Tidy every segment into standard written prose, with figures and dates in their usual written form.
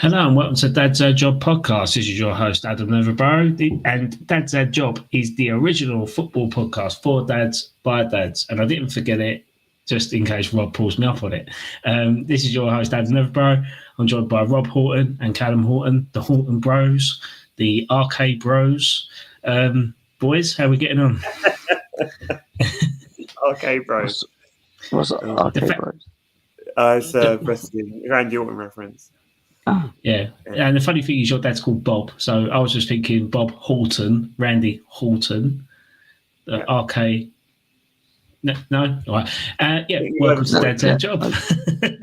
Hello and welcome to Dad's Job podcast. This is your host, Adam Neverborough. And Dad's Job is the original football podcast for dads, by dads. And I didn't forget it just in case Rob pulls me up on it. This is your host, Adam Neverborough. I'm joined by Rob Horton and Callum Horton, the Horton Bros, the RK Bros. Boys, how are we getting on? RK Bros. What's RK Bros? It's a wrestling Randy Orton reference. Oh. Yeah, and the funny thing is your dad's called Bob, so I was just thinking Bob Horton, Randy Horton, RK. No, all right. Welcome to Dad's Job.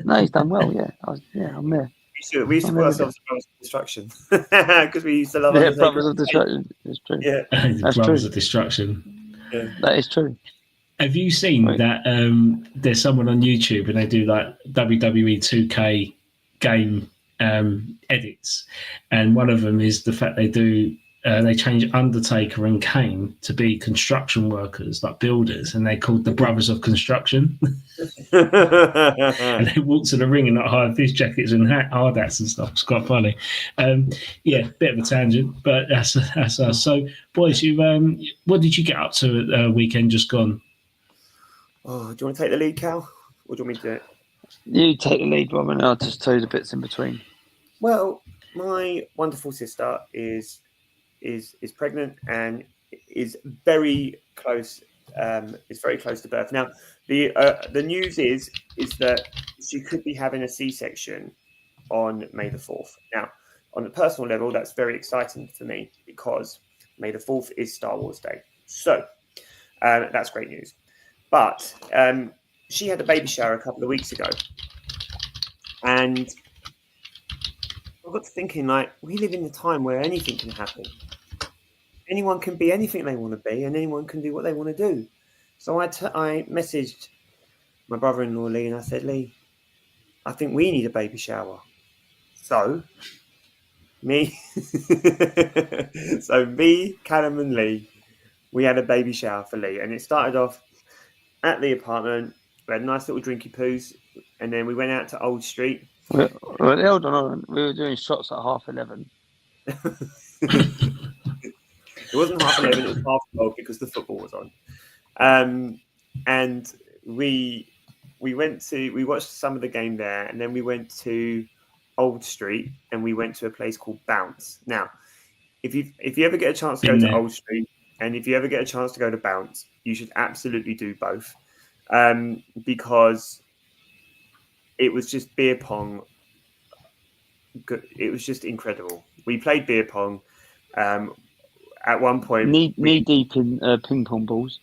No, he's done well. Yeah, I'm there. We used to call ourselves Brothers of Destruction because we used to love. Yeah, Brothers of Destruction. It's true. Yeah, that's Brothers of Destruction. Yeah. That is true. Have you seen that? There's someone on YouTube and they do like WWE 2K game edits, and one of them is the fact they change Undertaker and Kane to be construction workers, like builders, and they're called the Brothers of Construction. And they walk to the ring in like high vis jackets and hard hats and stuff. It's quite funny. Bit of a tangent, but that's us. So, boys, you what did you get up to at the weekend just gone? Oh, do you want to take the lead, Cal, or do you want me to do it? You take the lead, Rob, and I'll just tell you the bits in between. Well, my wonderful sister is pregnant and is very close. Is very close to birth. Now, the news is that she could be having a C-section on May the 4th. Now, on a personal level, that's very exciting for me because May the 4th is Star Wars Day. So that's great news. But she had a baby shower a couple of weeks ago, and I got to thinking, like, we live in a time where anything can happen. Anyone can be anything they want to be, and anyone can do what they want to do. So I messaged my brother-in-law, Lee, and I said, Lee, I think we need a baby shower. So me, Callum and Lee, we had a baby shower for Lee, and it started off at the apartment. We had a nice little drinky poos, and then we went out to Old Street. Well, hold on. We were doing shots at 11:30. It wasn't 11:30, it was 12:30 because the football was on. And we watched some of the game there, and then we went to Old Street, and we went to a place called Bounce. Now, if you ever get a chance to go to Old Street, and if you ever get a chance to go to Bounce, you should absolutely do both, because it was just beer pong. It was just incredible. We played beer pong. At one point, knee deep in ping pong balls.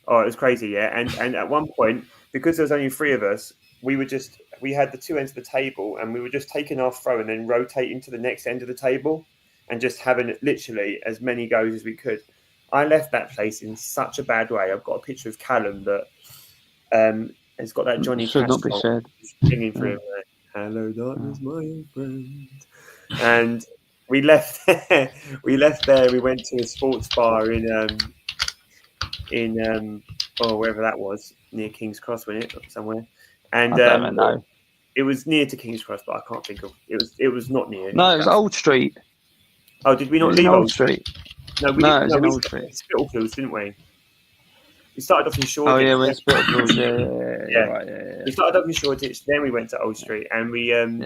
Oh, it was crazy, yeah. And at one point, because there was only three of us, we had the two ends of the table, and we were just taking our throw and then rotating to the next end of the table, and just having literally as many goes as we could. I left that place in such a bad way. I've got a picture of Callum that has got that Johnny Cash not be shared. Singing through him, like, "Hello, darkness, my old friend." And we left there. We went to a sports bar in wherever that was, near King's Cross, wasn't it, or somewhere? And it was near to King's Cross, but I can't think of it. Was not near. No, it was Old Street. Oh, did we not leave Old Street? No, we in Old Street. Spitalfields, didn't we? We started off in Shoreditch. Oh yeah, we're in Spitalfields. Yeah. Right, yeah. We started off in Shoreditch, then we went to Old Street, and we went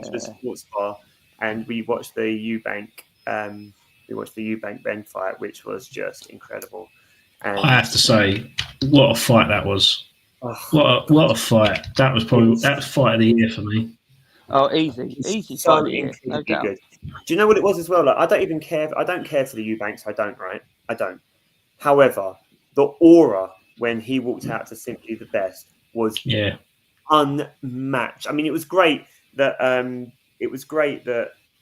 to the sports bar, and we watched the Eubank. We watched the Eubank Ben fight, which was just incredible. And I have to say, what a fight that was! What a fight! That was probably that fight of the year for me. Oh, easy so fight of the year. No doubt. Good. Do you know what it was as well? Like, I don't even care. I don't care for the Eubanks. I don't. However, the aura when he walked out to Simply the Best was unmatched. I mean, it was great that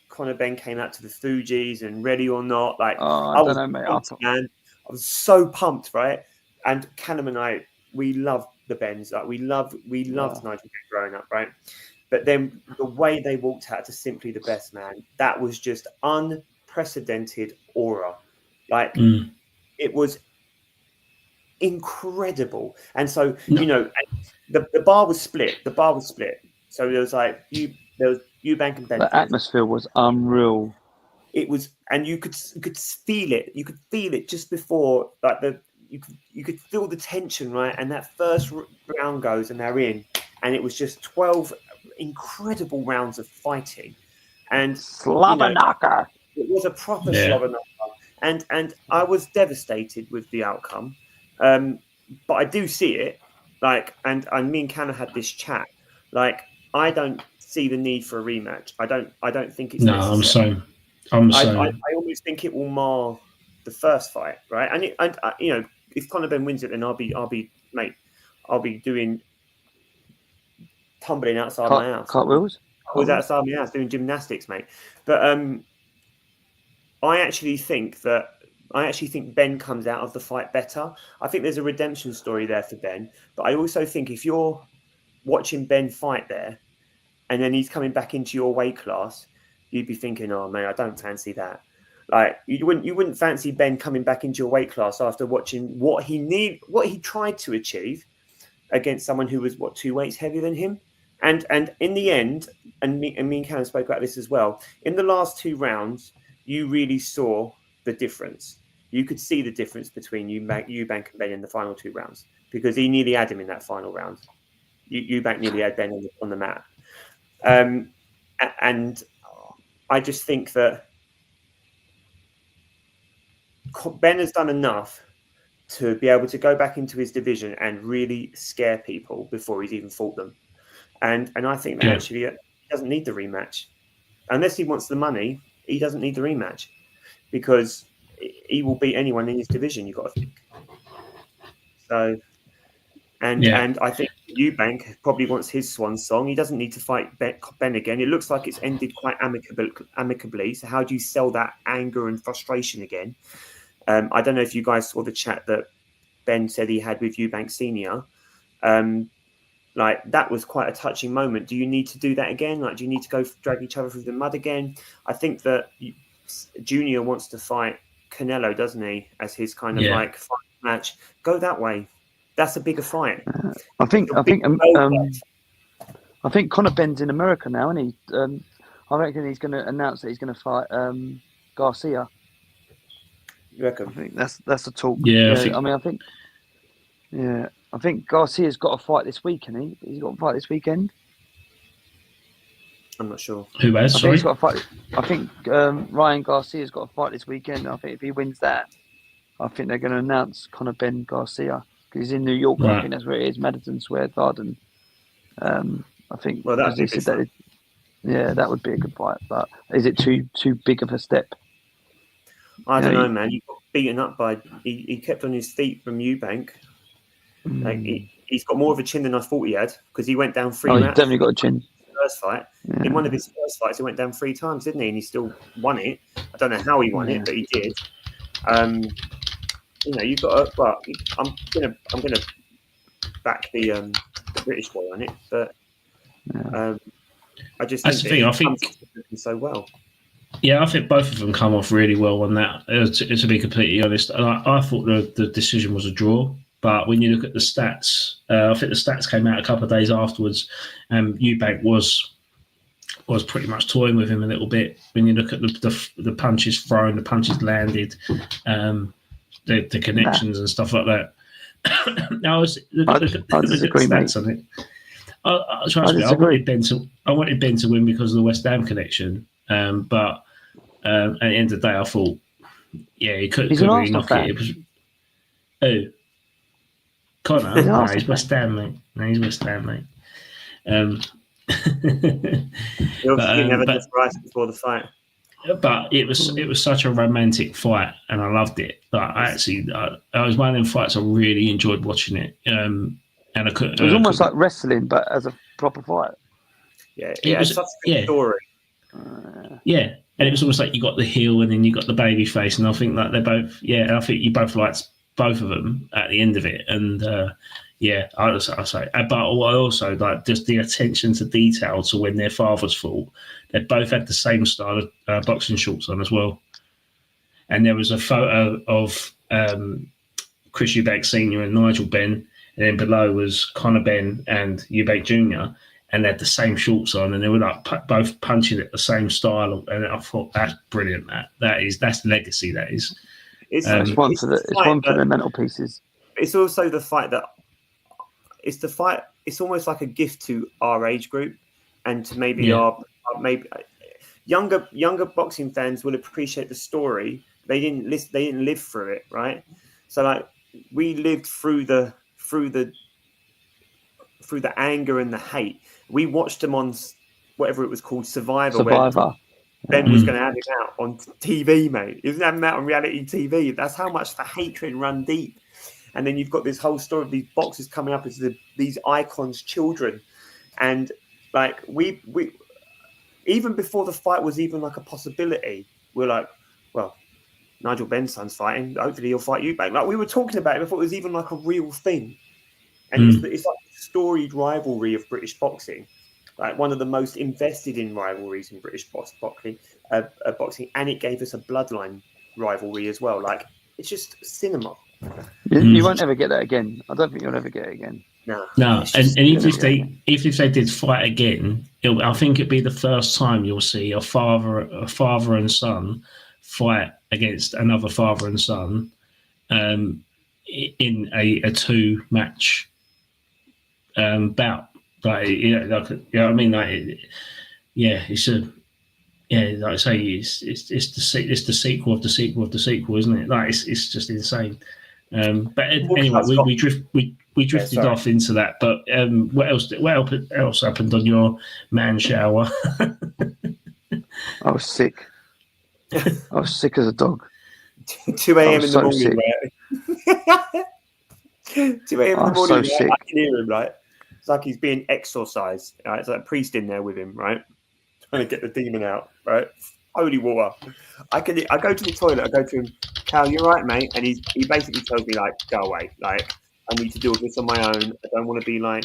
Conor Ben came out to the Fugees and Ready or Not. Like, I don't know, mate. Man, I was so pumped, right? And Callum and I, we loved the Bens. Like, we loved Nigel Ben growing up, right? But then the way they walked out to Simply the Best, man, that was just unprecedented aura. Like, it was incredible. And so, you know, the bar was split. So there was like there was Eubank and Ben. The atmosphere was unreal. It was, and you could feel it. You could feel it just before, like you could feel the tension, right? And that first round goes, and they're in, and it was just 12 incredible rounds of fighting, and Slobber knocker. it was a proper slobber knocker, and I was devastated with the outcome, but I do see it, like, and me and Callum had this chat, like, I don't see the need for a rematch. I don't think it's necessary. I'm the same. I almost think it will mar the first fight, right? And you know, if Conor Ben wins it, then I'll be doing tumbling outside my house. Cartwheels? I was outside my house doing gymnastics, mate. But I actually think Ben comes out of the fight better. I think there's a redemption story there for Ben. But I also think if you're watching Ben fight there, and then he's coming back into your weight class, you'd be thinking, "Oh man, I don't fancy that." Like you wouldn't fancy Ben coming back into your weight class after watching what he tried to achieve against someone who was 2 weights heavier than him. And in the end, and me and Callum spoke about this as well. In the last 2 rounds, you really saw the difference. You could see the difference between Eubank and Ben in the final 2 rounds, because he nearly had him in that final round. Eubank nearly had Ben on the mat. And I just think that Ben has done enough to be able to go back into his division and really scare people before he's even fought them. And I think that actually he doesn't need the rematch. Unless he wants the money, he doesn't need the rematch, because he will beat anyone in his division, you've got to think. So, and I think Eubank probably wants his swan song. He doesn't need to fight Ben again. It looks like it's ended quite amicably. So how do you sell that anger and frustration again? I don't know if you guys saw the chat that Ben said he had with Eubank Senior. Like, that was quite a touching moment. Do you need to do that again? Like, do you need to go drag each other through the mud again? I think that Junior wants to fight Canelo, doesn't he? As his kind of like fight match. Go that way. That's a bigger fight. I think Conor Ben's in America now, and I reckon he's going to announce that he's going to fight Garcia. You reckon? I think that's the talk. Yeah, I think Garcia's got a fight this week, hasn't he? He's got a fight this weekend. I'm not sure. Who has? I think he's got a fight. I think Ryan Garcia's got a fight this weekend. I think if he wins that, I think they're going to announce Conor Ben Garcia, because he's in New York. Right. I think that's where it is, Madison Square Garden. I think. Well, that would be a good fight. But is it too big of a step? I don't know, man. He got beaten up by. He kept on his feet from Eubank. Like he's got more of a chin than I thought he had, because he went down 3 rounds. He's definitely got a chin. First fight. Yeah. In one of his first fights, he went down 3 times, didn't he? And he still won it. I don't know how he won it, but he did. You know, you've got. Well, I'm gonna back the British boy on it, but I just that's think the thing. I think so well. Yeah, I think both of them come off really well on that. To be completely honest, I thought the decision was a draw. But when you look at the stats, I think the stats came out a couple of days afterwards, and Eubank was pretty much toying with him a little bit. When you look at the punches thrown, the punches landed, the connections and stuff like that. I disagree, mate. On it. Trust me, I wanted Ben to win because of the West Ham connection. But at the end of the day, I thought, he couldn't really knock it. It was, Connor? No, he's West Ham, mate. He's West Ham, mate. He obviously never did price before the fight. But it was such a romantic fight, and I loved it. Like, I was one of them fights I really enjoyed watching it. And I couldn't. It was almost like wrestling, but as a proper fight. Yeah, it was such a good story. Yeah, and it was almost like you got the heel and then you got the baby face, and I think that they're both. Yeah, I think you both liked both of them at the end of it, and I say. But I also like just the attention to detail to when their fathers fought. They both had the same style of boxing shorts on as well, and there was a photo of Chris Eubank Senior and Nigel Ben, and then below was Conor Ben and Eubank Junior. and they had the same shorts on, and they were like both punching at the same style. And I thought that's brilliant. That's legacy. That is. It's one for the mental pieces. It's also the fight that it's the fight. It's almost like a gift to our age group, and to maybe our maybe younger boxing fans will appreciate the story. They didn't live through it, right? So like we lived through the anger and the hate. We watched them on whatever it was called, Survivor. Ben was going to have him out on TV, mate. He was having him out on reality TV. That's how much the hatred run deep. And then you've got this whole story of these boxers coming up as these icons' children. And like we even before the fight was even like a possibility, we're like, well, Nigel Benn's son's fighting. Hopefully he'll fight you back. Like we were talking about it before it was even like a real thing. And it's like a storied rivalry of British boxing. Like one of the most invested in rivalries in British boxing, and it gave us a bloodline rivalry as well. Like it's just cinema. You won't ever get that again. I don't think you'll ever get it again. No. And even if they did fight again, I think it'd be the first time you'll see a father and son fight against another father and son in a 2-match bout. Like like I mean, like it's like I say, it's the sequel of the sequel of the sequel, isn't it? Like it's just insane. But anyway, we drifted off into that. But what else happened on your man shower? I was sick. I was sick as a dog. 2 a.m. in the morning, right? 2 a.m. in the morning, so sick. I can hear him, right? It's like he's being exorcised. Right? It's like a priest in there with him, right? Trying to get the demon out, right? Holy water. I go to the toilet, I go to him, Cal, you're right, mate. And he basically tells me, like, go away. Like, I need to deal with this on my own. I don't want to be, like,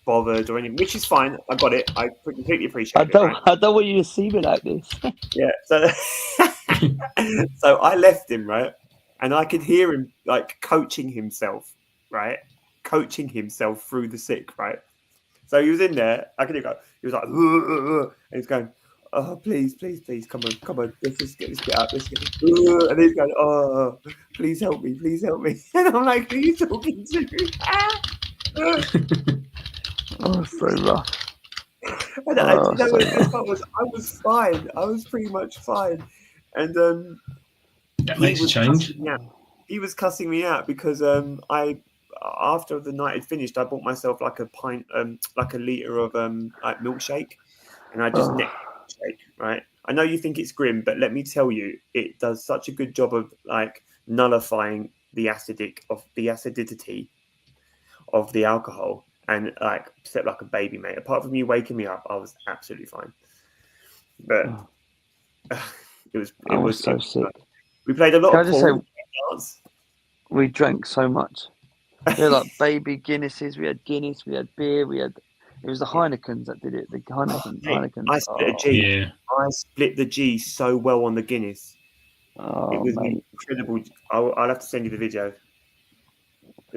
bothered or anything, which is fine. I got it. I completely appreciate it. I don't want you to see me like this. Yeah. So, so I left him, right? And I could hear him, like, coaching himself, right? Coaching himself through the sick, right? So he was in there. I could hear him go. He was like, and he's going, oh, please, come on, let's just get this bit out. Let's get it. And he's going, oh, please help me. And I'm like, who are you talking to? Oh, so rough. And I was fine. I was pretty much fine. And that makes a change. He was cussing me out because after the night had finished, I bought myself like a pint, like a liter of like milkshake, and I just necked the milkshake. Right? I know you think it's grim, but let me tell you, it does such a good job of like nullifying the acidity of the alcohol, and like slept like a baby, mate. Apart from you waking me up, I was absolutely fine. But it was so sick. We played a lot of pool. We drank so much. We had like baby Guinnesses. We had Guinness. We had beer. It was the Heinekens that did it. The Heinekens. I split a G. Yeah. I split the G so well on the Guinness. It was incredible. I'll have to send you the video.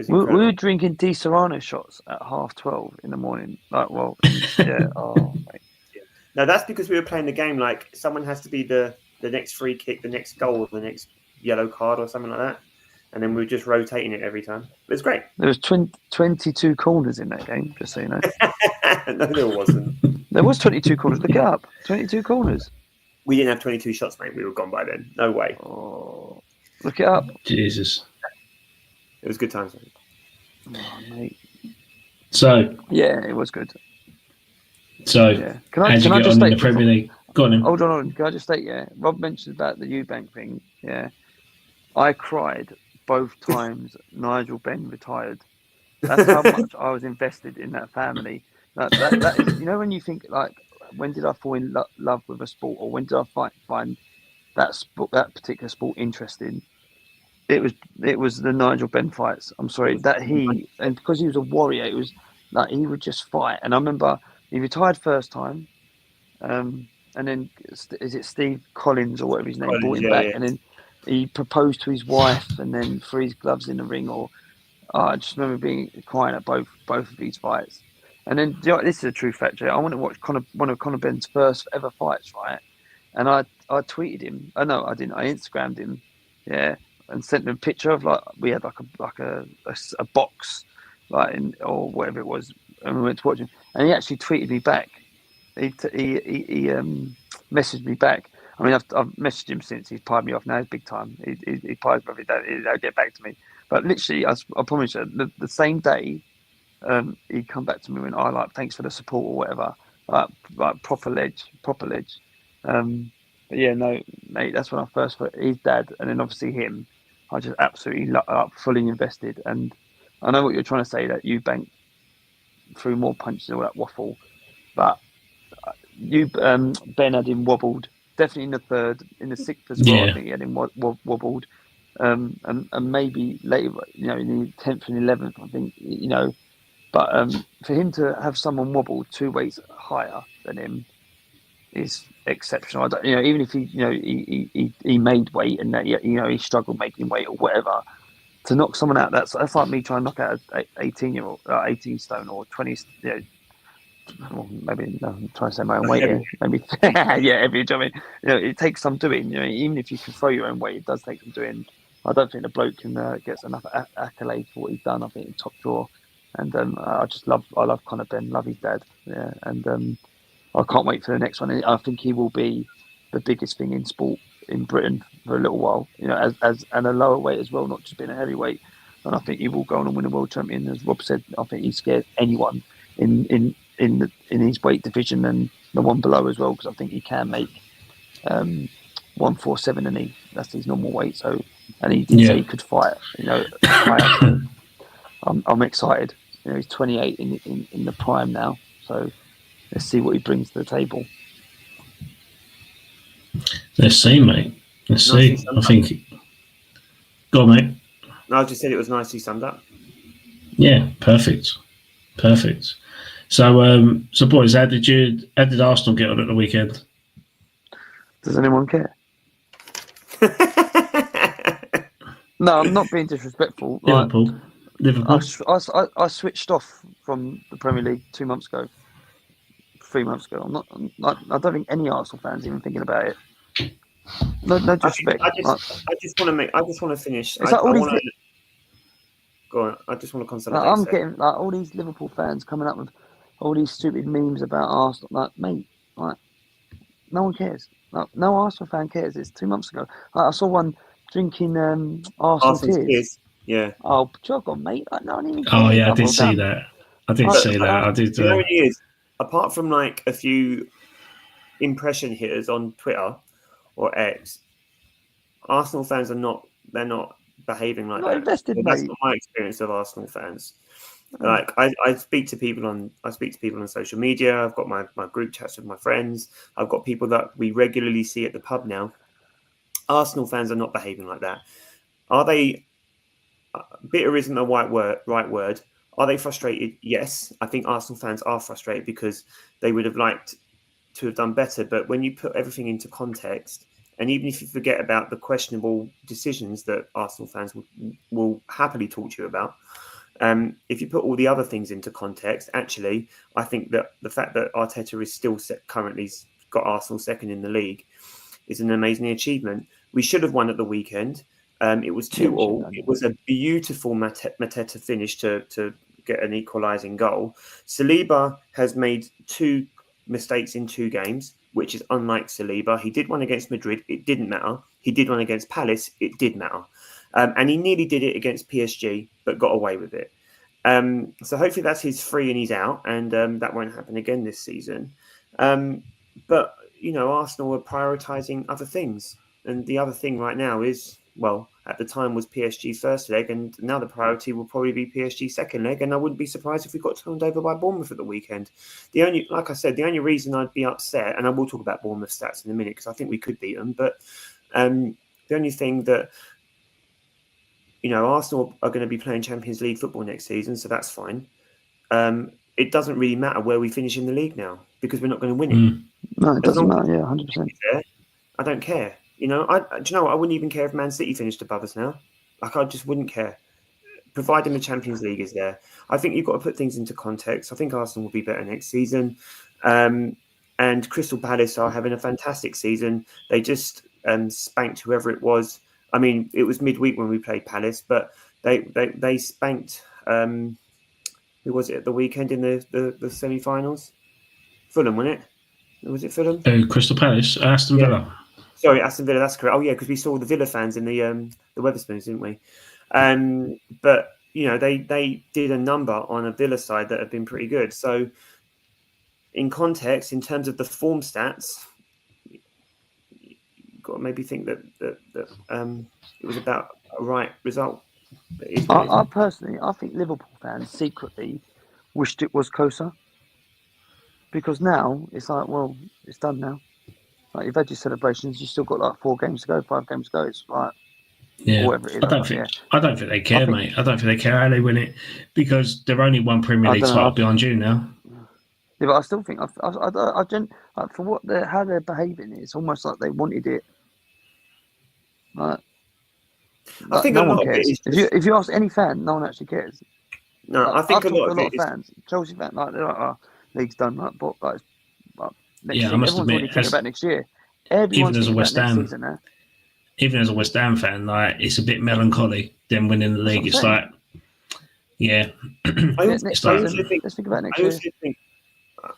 We were drinking Di Serrano shots at 12:30 in the morning. Like, well, yeah. Mate. No, that's because we were playing the game like someone has to be the next free kick, the next goal, or the next yellow card, or something like that. And then we were just rotating it every time. It was great. There was 22 corners in that game, just so you know. No, there wasn't. There was 22 corners. Look it up. 22 corners. We didn't have 22 shots, mate. We were gone by then. No way. Oh, look it up. Jesus. It was good times, mate. Oh, mate. So. Yeah, it was good. So, yeah. Can I just state in the Premier League? Go on. Hold on. Can I just state, Rob mentioned about the Eubank thing. Yeah. I cried both times Nigel Benn retired. That's how much I was invested in that family. That is, you know, when you think like, when did I fall in love with a sport, or when did I find that particular sport interesting? It was the Nigel Benn fights. I'm sorry and because he was a warrior, it was like he would just fight. And I remember he retired first time, and then is it Steve Collins or whatever his name brought him back, and then he proposed to his wife and then threw his gloves in the ring. I just remember crying at both of these fights. And then this is a true fact, Jay. I want to watch one of Conor Benn's first ever fights, right? And I tweeted him. Oh no, I didn't. I Instagrammed him, yeah, and sent him a picture of we had a box, or whatever it was, and we went to watch him. And he actually tweeted me back. He messaged me back. I mean, I've messaged him since. He's pied me off now. He's big time. He pies me off. He don't get back to me. But literally, I promise you, the same day, he'd come back to me and I thanks for the support or whatever. Like proper ledge. But yeah, no, mate, that's when I first thought his dad, and then obviously him. I just absolutely fully invested. And I know what you're trying to say, that you banked through more punches and all that waffle, but Ben had him wobbled. Definitely in the third, in the sixth as well. Yeah. I think he had him wobbled, and maybe later, in the 10th and 11th, I think, But for him to have someone wobble 2 weights higher than him is exceptional. I don't, even if he made weight and that he struggled making weight or whatever, to knock someone out, that's like me trying to knock out an 18-year-old, 18 stone or 20. Well, maybe no, I'm trying to say my own weight here. Maybe every time. It takes some doing. Even if you can throw your own weight, it does take some doing. I don't think the bloke can gets enough accolade for what he's done. I think he's top drawer, and I love Conor Ben, love his dad, yeah, and I can't wait for the next one. I think he will be the biggest thing in sport in Britain for a little while. As and a lower weight as well, not just being a heavyweight. And I think he will go on and win a world champion, as Rob said. I think he scares anyone in his weight division and the one below as well, because I think he can make 147, and that's his normal weight. So, and he did say he could fight. Higher. I'm excited. He's 28 in the prime now. So let's see what he brings to the table. Let's see, mate. Let's see. I think. Go on, mate. No, I just said it was nicely summed up. Yeah, perfect. So, boys, how did Arsenal get on at the weekend? Does anyone care? No, I'm not being disrespectful. Liverpool. I switched off from the Premier League 2 months ago, 3 months ago. I don't think any Arsenal fans even thinking about it. No disrespect. I just want to finish. Go on. I just want to consolidate. I'm getting all these Liverpool fans coming up with all these stupid memes about Arsenal. Mate, no one cares. No Arsenal fan cares. It's 2 months ago. I saw one drinking Arsenal tears. Yeah. Oh, jog on, mate. No one even cares. Oh yeah, I did see that. I did. You know what it is? Apart from a few impression hitters on Twitter or X, Arsenal fans they're not behaving like that. Invested, that's mate. not my experience of Arsenal fans. I speak to people on social media. I've got my group chats with my friends. I've got people that we regularly see at the pub now. Arsenal fans are not behaving like that. Are they? Bitter isn't the right word. Are they frustrated? Yes, I think Arsenal fans are frustrated because they would have liked to have done better. But when you put everything into context, and even if you forget about the questionable decisions that Arsenal fans will happily talk to you about, if you put all the other things into context, actually, I think that the fact that Arteta is still currently got Arsenal second in the league is an amazing achievement. We should have won at the weekend. It was 2-2. It was a beautiful Mateta finish to get an equalising goal. Saliba has made 2 mistakes in 2 games, which is unlike Saliba. He did one against Madrid. It didn't matter. He did one against Palace. It did matter. And he nearly did it against PSG, but got away with it. So hopefully that's his 3 and he's out, and that won't happen again this season. But, Arsenal are prioritising other things. And the other thing right now is, at the time was PSG first leg, and now the priority will probably be PSG second leg. And I wouldn't be surprised if we got turned over by Bournemouth at the weekend. Like I said, the only reason I'd be upset, and I will talk about Bournemouth stats in a minute because I think we could beat them, but the only thing that, Arsenal are going to be playing Champions League football next season, so that's fine. It doesn't really matter where we finish in the league now because we're not going to win it. No, it doesn't matter. Yeah, 100%. I don't care. Do you know what? I wouldn't even care if Man City finished above us now. I just wouldn't care. providing the Champions League is there. I think you've got to put things into context. I think Arsenal will be better next season. And Crystal Palace are having a fantastic season. They just spanked whoever it was. I mean, it was midweek when we played Palace, but they spanked, who was it at the weekend in the semi-finals? Fulham, wasn't it? Was it Fulham? Crystal Palace, Aston Villa. Sorry, Aston Villa, that's correct. Oh, yeah, because we saw the Villa fans in the Wetherspoons, didn't we? But, they did a number on a Villa side that have been pretty good. So, in context, in terms of the form stats, you've got to maybe think that it was about a right result. I personally think Liverpool fans secretly wished it was closer, because now it's like, well, it's done now. Like, you've had your celebrations, you've still got like 4 games to go, 5 games to go. It's like, whatever it is. I don't think they care, mate. I don't think they care how they win it, because they're only one Premier League title behind you now. Yeah, but I still think for how they're behaving, it's almost like they wanted it. Like, I think no one cares. If you ask any fan, no one actually cares. No, like, I think a lot of fans, Chelsea fans, like they're like, "Oh, league's done." Like, but next yeah, season, I must everyone's admit, thinking about next year. Everyone's even as a West Ham, season now. Even as a West Ham fan, like, it's a bit melancholy them winning the league. It's like, yeah. Let's think about next year.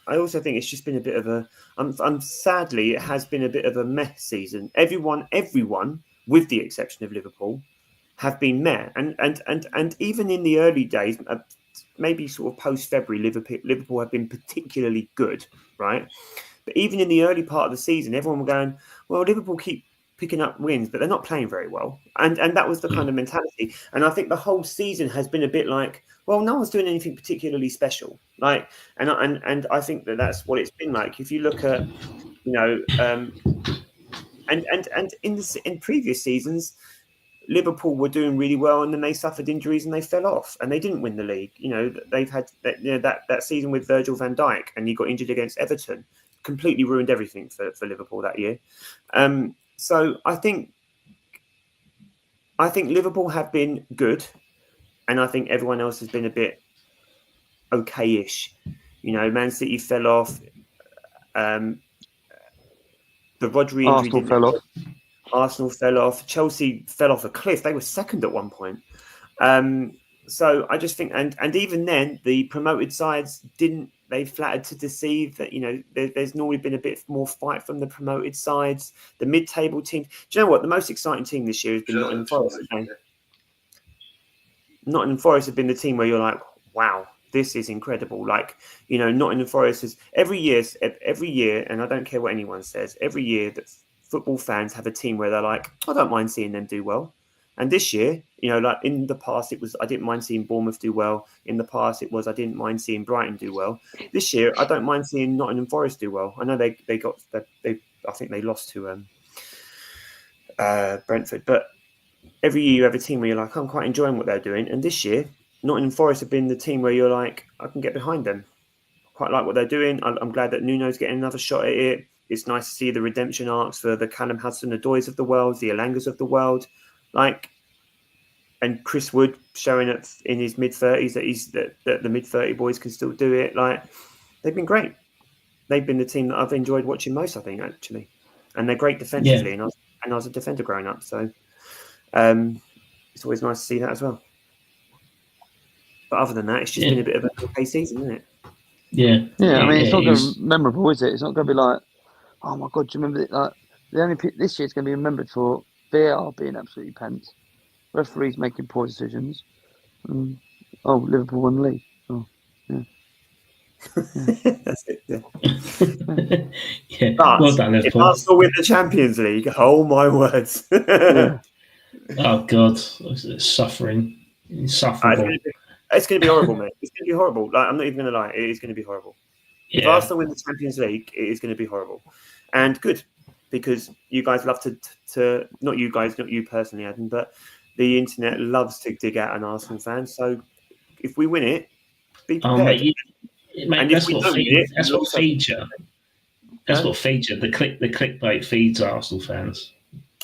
I also think it's just been a bit of a. Sadly, it has been a bit of a mess season. Everyone, with the exception of Liverpool, have been meh. And even in the early days, maybe sort of post February, Liverpool have been particularly good, right? But even in the early part of the season, everyone were going, well, Liverpool keep picking up wins, but they're not playing very well. And that was the kind of mentality. And I think the whole season has been a bit like, well, no one's doing anything particularly special. Like, and I think that's what it's been like. If you look at, and in previous seasons, Liverpool were doing really well, and then they suffered injuries and they fell off, and they didn't win the league. They've had that season with Virgil van Dijk, and he got injured against Everton, completely ruined everything for Liverpool that year. So I think Liverpool have been good, and I think everyone else has been a bit okay-ish. Man City fell off. The Rodri injury Arsenal fell off. Chelsea fell off a cliff. They were second at one point. So I just think, and even then, the promoted sides didn't. They flattered to deceive that, there's normally been a bit more fight from the promoted sides. The mid-table team. Do you know what? The most exciting team this year has been Nottingham Forest. Nottingham Forest have been the team where you're like, wow, this is incredible. Like, Nottingham Forest is every year, and I don't care what anyone says, every year that football fans have a team where they're like, I don't mind seeing them do well. And this year, like in the past, it was I didn't mind seeing Bournemouth do well. In the past, it was I didn't mind seeing Brighton do well. This year, I don't mind seeing Nottingham Forest do well. I know I think they lost to Brentford, but every year you have a team where you're like, I'm quite enjoying what they're doing. And this year, Nottingham Forest have been the team where you're like, I can get behind them. Quite like what they're doing. I'm glad that Nuno's getting another shot at it. It's nice to see the redemption arcs for the Callum Hudson-Odois of the world, the Elangas of the world. And Chris Wood showing it in his mid-30s that the mid-30 boys can still do it. Like, they've been great. They've been the team that I've enjoyed watching most, I think, actually. And they're great defensively. Yeah. And I was a defender growing up, so it's always nice to see that as well. But other than that, it's just been a bit of a okay season, isn't it? Yeah. I mean, it's not going to be memorable, is it? It's not going to be like, oh my God, do you remember it? Like, this year's going to be remembered for VAR being absolutely pants, referees making poor decisions. Liverpool won the league. Oh, yeah. That's it. Yeah. But well done, if Arsenal win the Champions League, oh my words! Oh God, it's suffering. Insufferable. It's going to be horrible, mate. It's going to be horrible. Like, I'm not even going to lie. It is going to be horrible. Yeah. If Arsenal win the Champions League, it is going to be horrible. And good, because you guys love to not you guys, not you personally, Adam, but the internet loves to dig out an Arsenal fan. So if we win it, be prepared. Mate, that's what feature. That's what feature. The clickbait feeds Arsenal fans.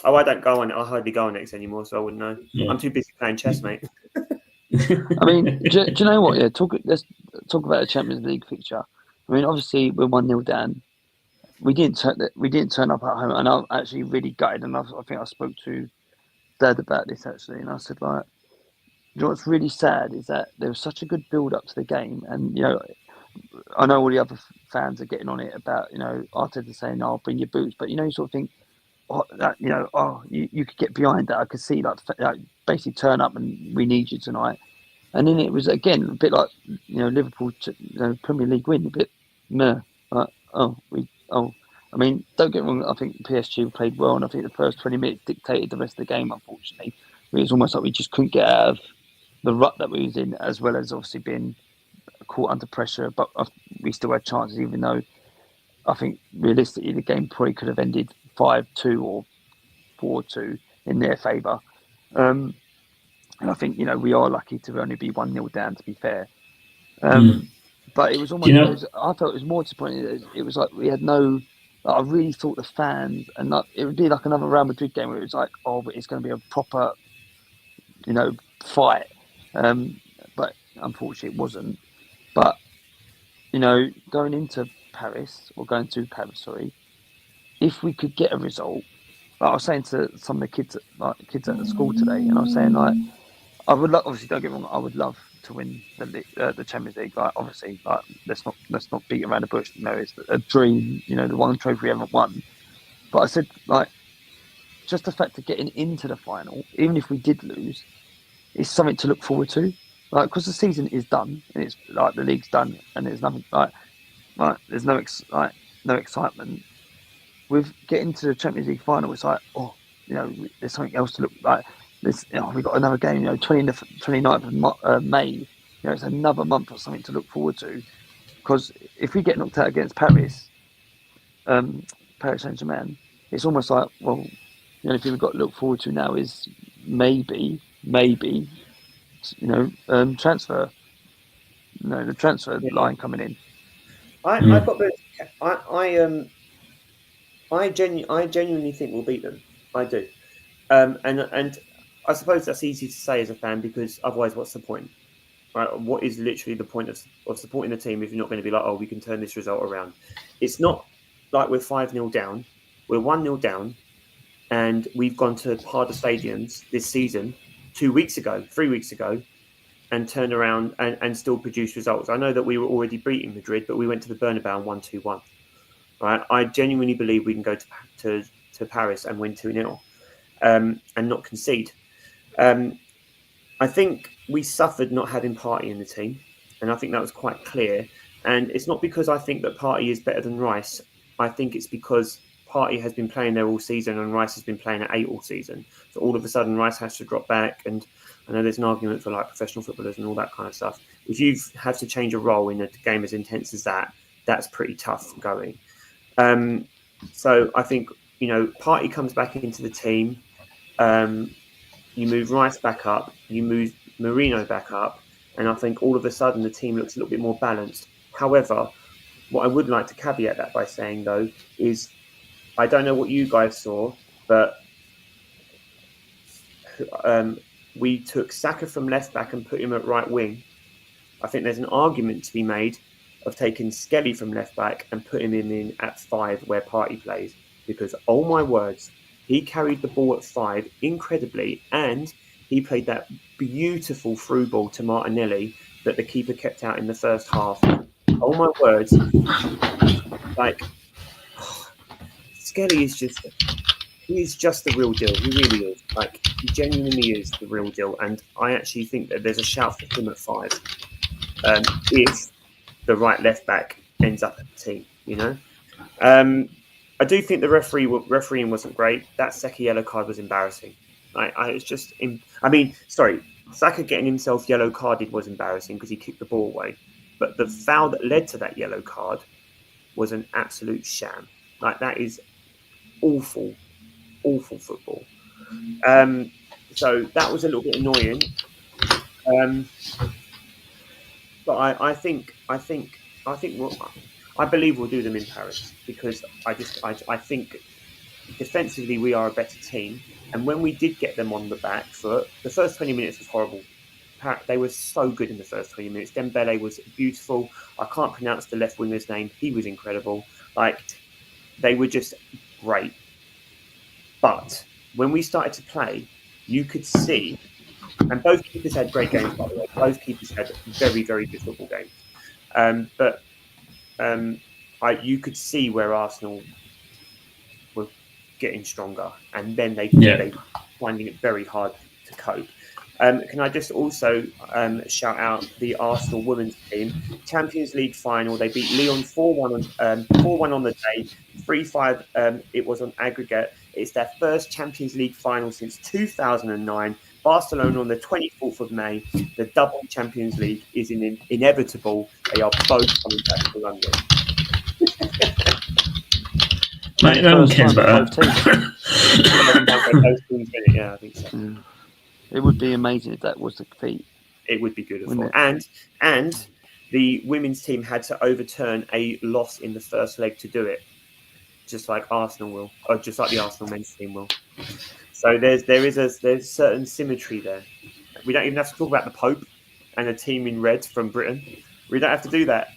Oh, I don't go on it. I hardly go on X anymore, so I wouldn't know. Yeah. I'm too busy playing chess, mate. I mean, do you know what? Yeah, let's talk about the Champions League fixture. I mean, obviously we're 1-0 down. We didn't turn up at home, and I'm actually really gutted. And I think I spoke to Dad about this actually, and I said like, you know what's really sad is that there was such a good build up to the game, and you know, I know all the other fans are getting on it about Arteta saying, "I'll bring your boots," but you sort of think, oh, that you could get behind that. I could see like basically turn up and we need you tonight. And then it was again a bit like Liverpool Premier League win, a bit meh. Like, I mean, don't get me wrong. I think PSG played well, and I think the first 20 minutes dictated the rest of the game. Unfortunately, it was almost like we just couldn't get out of the rut that we was in, as well as obviously being caught under pressure. But we still had chances, even though I think realistically the game probably could have ended 5-2 or 4-2 in their favour. And I think we are lucky to only be 1-0 down. To be fair, but it was almost. I felt it was more disappointing. It was like we had no. Like, I really thought the fans and it would be like another Real Madrid game where it was like, oh, but it's going to be a proper, fight. But unfortunately, it wasn't. But going into Paris or going to Paris, sorry, if we could get a result, like I was saying to some of the kids, kids at the school today, and I was saying like. I would obviously don't get me wrong. I would love to win the Champions League. Like obviously, like let's not beat around the bush. It's a dream. The one trophy we haven't won. But I said like just the fact of getting into the final, even if we did lose, is something to look forward to. Like because the season is done and it's like the league's done and there's nothing like there's no excitement. With getting to the Champions League final, it's like there's something else to look like. We've got another game, 29th of May. It's another month or something to look forward to. Because if we get knocked out against Paris Saint-Germain, it's almost like, well, the only thing we've got to look forward to now is maybe, transfer. The transfer line coming in. I genuinely think we'll beat them. I do. And I suppose that's easy to say as a fan because otherwise, what's the point? Right? What is literally the point of supporting the team if you're not going to be like, oh, we can turn this result around? It's not like we're 5-0 down. We're 1-0 down, and we've gone to harder stadiums this season 3 weeks ago, and turned around and still produce results. I know that we were already beating Madrid, but we went to the Bernabeu and won 2-1. Right? I genuinely believe we can go to Paris and win 2-0. And not concede. I think we suffered not having Partey in the team, and I think that was quite clear. And it's not because I think that Partey is better than Rice. I think it's because Partey has been playing there all season and Rice has been playing at 8 all season. So all of a sudden Rice has to drop back, and I know there's an argument for like professional footballers and all that kind of stuff. If you've had to change a role in a game as intense as that, that's pretty tough going. So I think Partey comes back into the team. You move Rice back up, you move Marino back up, and I think all of a sudden the team looks a little bit more balanced. However, what I would like to caveat that by saying, though, is I don't know what you guys saw, but we took Saka from left back and put him at right wing. I think there's an argument to be made of taking Skelly from left back and putting him in at 5 where Partey plays, because, oh my words, he carried the ball at 5 incredibly, and he played that beautiful through ball to Martinelli that the keeper kept out in the first half. Oh my words. Like, Skelly is just the real deal. He really is. Like, he genuinely is the real deal. And I actually think that there's a shout for him at 5. If the right left back ends up at the team, I do think the refereeing wasn't great. That second yellow card was embarrassing. Saka getting himself yellow carded was embarrassing because he kicked the ball away. But the foul that led to that yellow card was an absolute sham. Like, that is awful football. So that was a little bit annoying. But I believe we'll do them in Paris because I think defensively we are a better team. And when we did get them on the back foot, the first 20 minutes was horrible. They were so good in the first 20 minutes. Dembele was beautiful. I can't pronounce the left winger's name. He was incredible. Like, they were just great. But when we started to play, you could see, and both keepers had great games, by the way. Both keepers had very, very good football games. You could see where Arsenal were getting stronger, and then they were finding it very hard to cope. Can I just also shout out the Arsenal women's team? Champions League final. They beat Lyon 4-1 on the day, 3-5. It was on aggregate. It's their first Champions League final since 2009. Barcelona on the 24th of May. The double Champions League is inevitable. They are both coming back to London. Mate, no one cares about that. Yeah, I think so. Mm. It would be amazing if that was the feat. It would be beautiful. And the women's team had to overturn a loss in the first leg to do it, just like Arsenal will, or just like the Arsenal men's team will. So there's certain symmetry there. We don't even have to talk about the Pope and a team in red from Britain. We don't have to do that.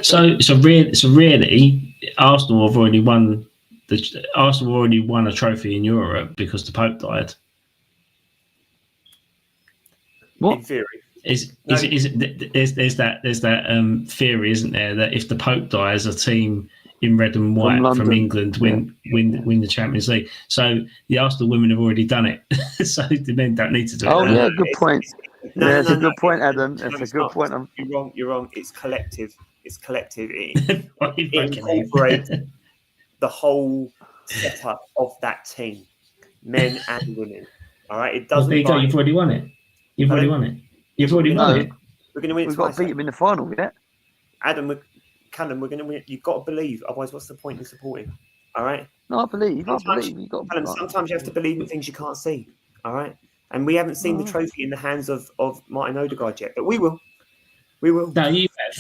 So really, Arsenal have already won. Arsenal already won a trophy in Europe because the Pope died. What? In theory, there's that theory, isn't there, that if the Pope dies, a team in red and white from England win the Champions League. So the Arsenal women have already done it. So the men don't need to do it. Oh yeah, good point. That's a good point, Adam. That's a good point. You're wrong. It's collective. It incorporates the whole setup of that team, men and women. All right, it doesn't. There you go. You've already won it. You've already won it. We're going to win it. We've got to beat them in the final, yeah. Adam, Callum, we're going to win it. You've got to believe. Otherwise, what's the point in supporting? All right. No, I believe. Sometimes you have to believe in things you can't see. All right. And we haven't seen the trophy in the hands of Martin Odegaard yet, but we will. We will. No, you have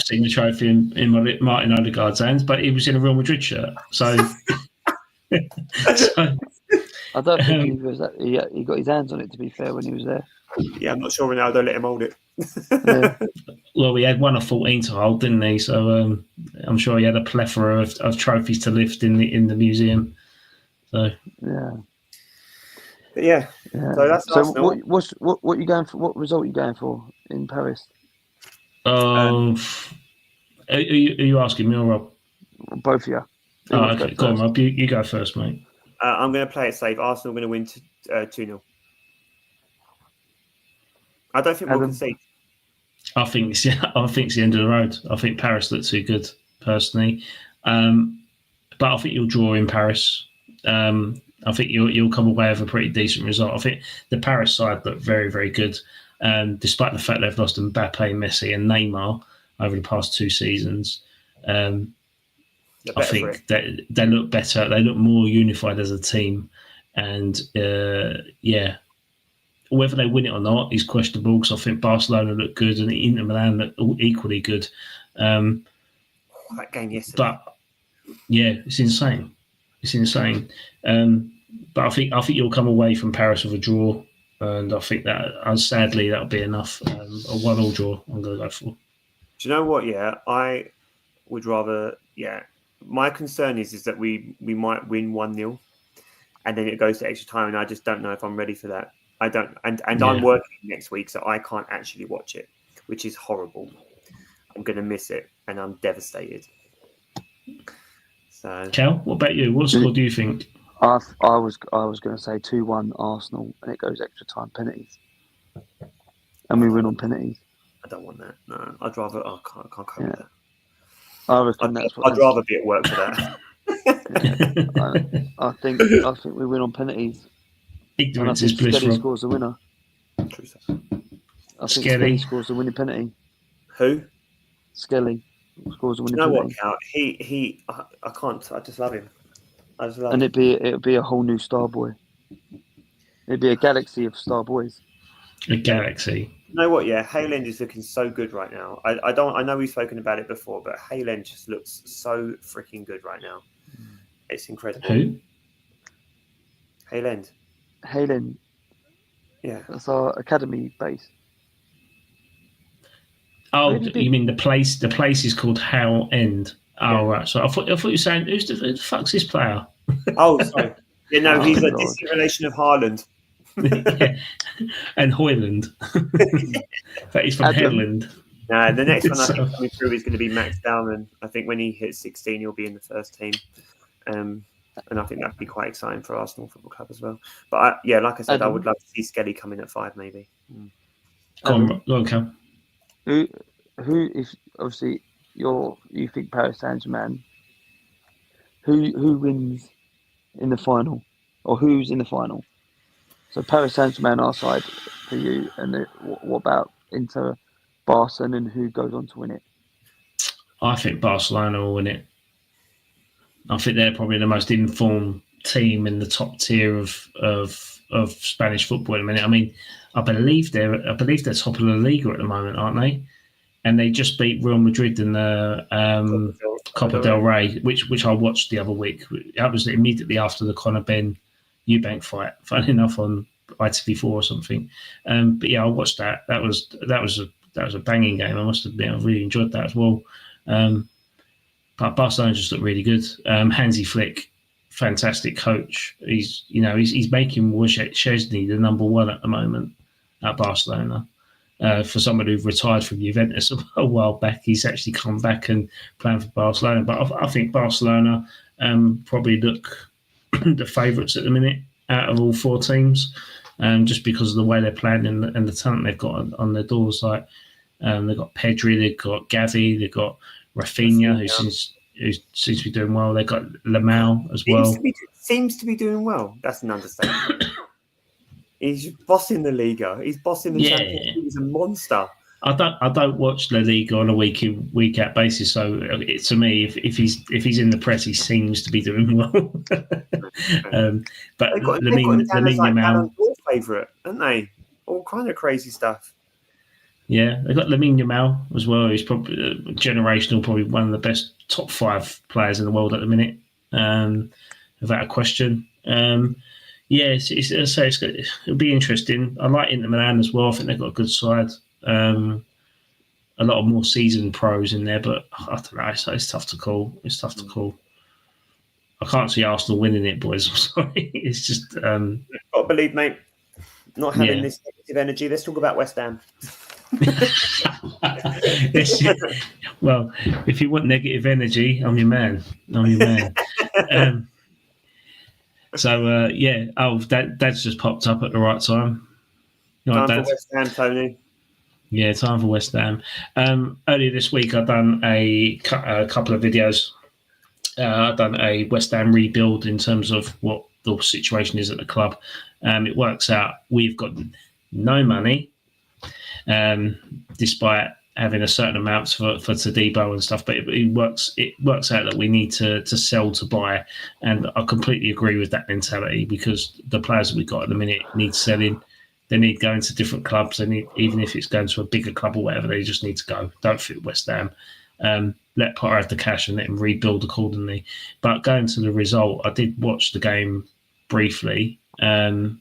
seen the trophy in Martin Odegaard's hands, but he was in a Real Madrid shirt. So, I don't think he was. He got his hands on it. To be fair, when he was there. Yeah, I'm not sure Ronaldo let him hold it. Yeah. Well, he had one of 14 to hold, didn't he? So I'm sure he had a plethora of trophies to lift in the museum. So yeah. But yeah. So that's what you going for? What result are you going for in Paris? Are you asking me or Rob? Both of you. Okay, go on, Rob. You go first, mate. I'm going to play it safe. Arsenal are going to win 2-0. I don't think we'll concede. I think it's the end of the road. I think Paris look too good, personally. But I think you'll draw in Paris. I think you'll come away with a pretty decent result. I think the Paris side look very, very good, despite the fact they've lost Mbappe, Messi, and Neymar over the past 2 seasons. I think that they look better. They look more unified as a team, and whether they win it or not is questionable because I think Barcelona look good and Inter Milan look equally good. That game yesterday. But yeah, it's insane. But I think you'll come away from Paris with a draw, and I think that sadly that'll be enough. A 1-1 draw. I'm going to go for. Do you know what? Yeah, I would rather. Yeah, my concern is that we might win 1-0, and then it goes to extra time, and I just don't know if I'm ready for that. I don't, and I'm working next week, so I can't actually watch it, which is horrible. I'm going to miss it, and I'm devastated. So, Cal, what about you? What score do you think? I was going to say 2-1 Arsenal, and it goes extra time penalties, and we win on penalties. I don't want that. No, I'd rather. I can't cope with that. I reckon I'd rather be at work for that. I think we win on penalties. Ignorance is bliss. Skelly scores the winner. True. I think Skelly scores the winning penalty. Who? Skelly scores the winning penalty. You know what, Cal? He. I can't. I just love him. And it'd be a whole new star boy. It'd be a galaxy of star boys. A galaxy. You know what? Yeah, Haaland is looking so good right now. I know we've spoken about it before, but Haaland just looks so freaking good right now. It's incredible. Who? Haaland. Yeah. That's our academy base. Oh, Where have you been? you mean the place? The place is called Howell End. Oh, Yeah. right. So I thought you were saying who the fuck's this player? Oh, sorry. Yeah, no, Oh, he's a God. distant relation of Haaland. Yeah, and Hoyland. But he's from Adam. Headland. The next one I So- think coming through is going to be Max Dowman. I think when he hits 16, he'll be in the first team. And I think that'd be quite exciting for Arsenal Football Club as well. But like I said, I Adam. would love to see Skelly come in at 5, maybe. Go on, Cam. Who if obviously you think Paris Saint-Germain, who wins in the final, or who's in the final? So Paris Saint-Germain our side for you, and what about Inter, Barcelona, and who goes on to win it? I think Barcelona will win it. I think they're probably the most informed team in the top tier of Spanish football at the minute. I mean, I believe they're top of the Liga at the moment, aren't they? And they just beat Real Madrid in the Copa del Rey, which I watched the other week. That was immediately after the Conor Ben Eubank fight. Funny enough, on ITV4 or something. But yeah, I watched that. That was a banging game. I must admit, I really enjoyed that as well. But Barcelona just looked really good. Hansi Flick, fantastic coach. He's making Wojciech Szczesny the number one at the moment at Barcelona. For someone who retired from Juventus a while back, he's actually come back and playing for Barcelona. But I think Barcelona probably look the favourites at the minute out of all 4 teams, just because of the way they're playing and the talent they've got on their doors. Like they've got Pedri, they've got Gavi, they've got Rafinha, who seems to be doing well. They've got Lamau as well. Seems to be doing well. That's an understatement. He's bossing the Liga. He's bossing the Champions League. He's a monster. I don't watch La Liga on a week in week out basis. So to me, if he's in the press, he seems to be doing well. But they've got Lamine Yamal, favourite, haven't they? All kind of crazy stuff. Yeah, they've got Lamine Yamal as well. He's probably generational, probably one of the best top 5 players in the world at the minute, without a question. It'll be interesting. I like Inter Milan as well. I think they've got a good side. A lot of more seasoned pros in there, but I don't know. It's tough to call. I can't see Arsenal winning it, boys. I'm sorry. It's just got to believe, mate. Not having this negative energy. Let's talk about West Ham. Well, if you want negative energy, I'm your man. That's just popped up at the right time. Time for West Ham, Tony. Yeah, time for West Ham. Earlier this week, I've done a couple of videos. I've done a West Ham rebuild in terms of what the situation is at the club. It works out we've got no money, despite having a certain amount for Todibo and stuff. But it works out that we need to sell to buy, and I completely agree with that mentality, because the players that we've got at the minute need selling. They need going to different clubs. They need, even if it's going to a bigger club or whatever, they just need to go. Don't fit West Ham. Let Potter have the cash and let him rebuild accordingly. But going to the result, I did watch the game briefly, and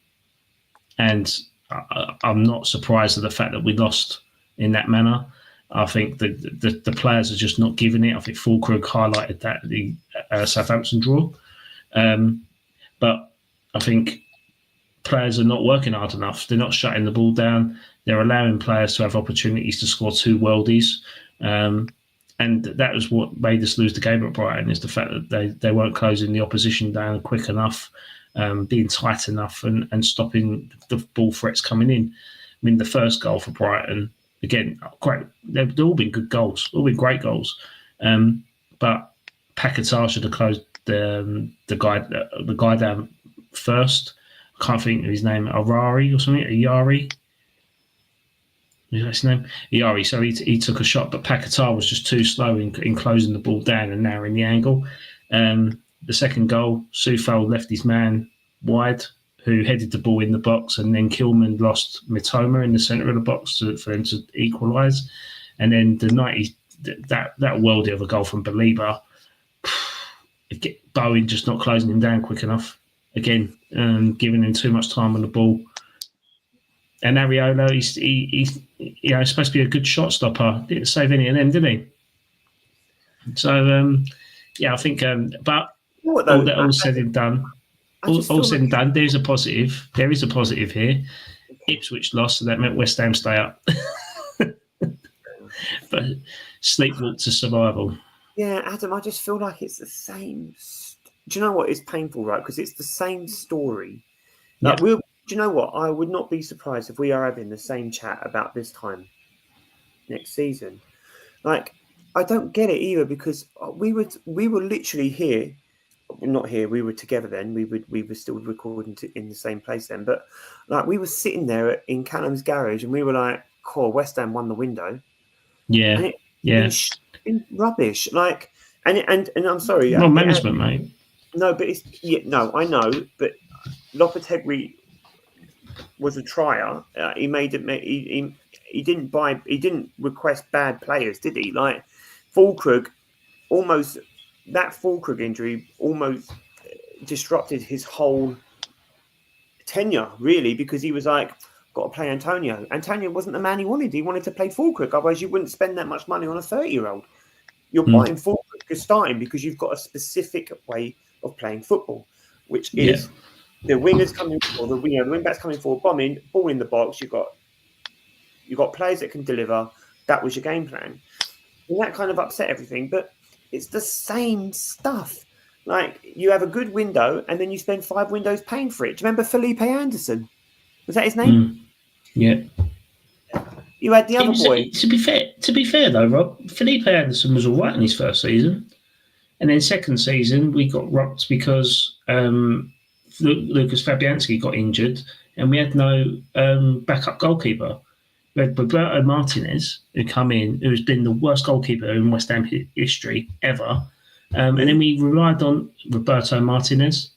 I'm not surprised at the fact that we lost in that manner. I think the players are just not giving it. I think Fulkrug highlighted that the Southampton draw. But I think players are not working hard enough. They're not shutting the ball down. They're allowing players to have opportunities to score 2 worldies. And that was what made us lose the game at Brighton, is the fact that they weren't closing the opposition down quick enough, being tight enough and stopping the ball threats coming in. I mean, the first goal for Brighton, again, great. They've all been good goals, all been great goals. But Paquetá should have closed the guy down first. I can't think of his name, Arari or something, Ayari. Is that his name? Ayari. So he took a shot, but Paquetá was just too slow in closing the ball down and narrowing the angle. The second goal, Soufal left his man wide, who headed the ball in the box, and then Kilman lost Mitoma in the centre of the box for them to equalise. And then that worldie of a goal from Baliba, Bowen just not closing him down quick enough. Again, giving him too much time on the ball. And Areola, he's supposed to be a good shot stopper. Didn't save any of them, did he? So I think. But all said and done, all said and done, there's a positive. There is a positive here. Ipswich lost, so that meant West Ham stay up. But sleepwalk to survival. Yeah, Adam, I just feel like it's the same. Do you know what is painful, right? Because it's the same story. Like, do you know what? I would not be surprised if we are having the same chat about this time next season. Like, I don't get it either, because we were literally here. Not here. We were together then. We were still recording in the same place then. But like, we were sitting there in Callum's garage, and we were like, "Cool, West Ham won the window." Yeah, it's been rubbish. Like, and I'm sorry. Well, management, mate. No, but I know. But Lopetegui was a trier. He made it. He didn't request bad players, did he? Like Fulkrug, that Fulkrug injury almost disrupted his whole tenure, really, because he was like, got to play Antonio. Antonio wasn't the man he wanted. He wanted to play Fulkrug. Otherwise, you wouldn't spend that much money on a 30-year-old. You're buying Fulkrug as starting because you've got a specific way of playing football, which is the wingers coming, or the wing backs coming forward, bombing, ball in the box. You've got players that can deliver. That was your game plan. And that kind of upset everything. But it's the same stuff. Like, you have a good window, and then you spend 5 windows paying for it. Do you remember Felipe Anderson? Was that his name? Yeah. You had the other boy. To be fair though, Rob, Felipe Anderson was all right in his first season, and then second season we got rocked because Lucas Fabianski got injured, and we had no backup goalkeeper. We had Roberto Martinez, who come in, who has been the worst goalkeeper in West Ham history ever, and then we relied on Roberto Martinez.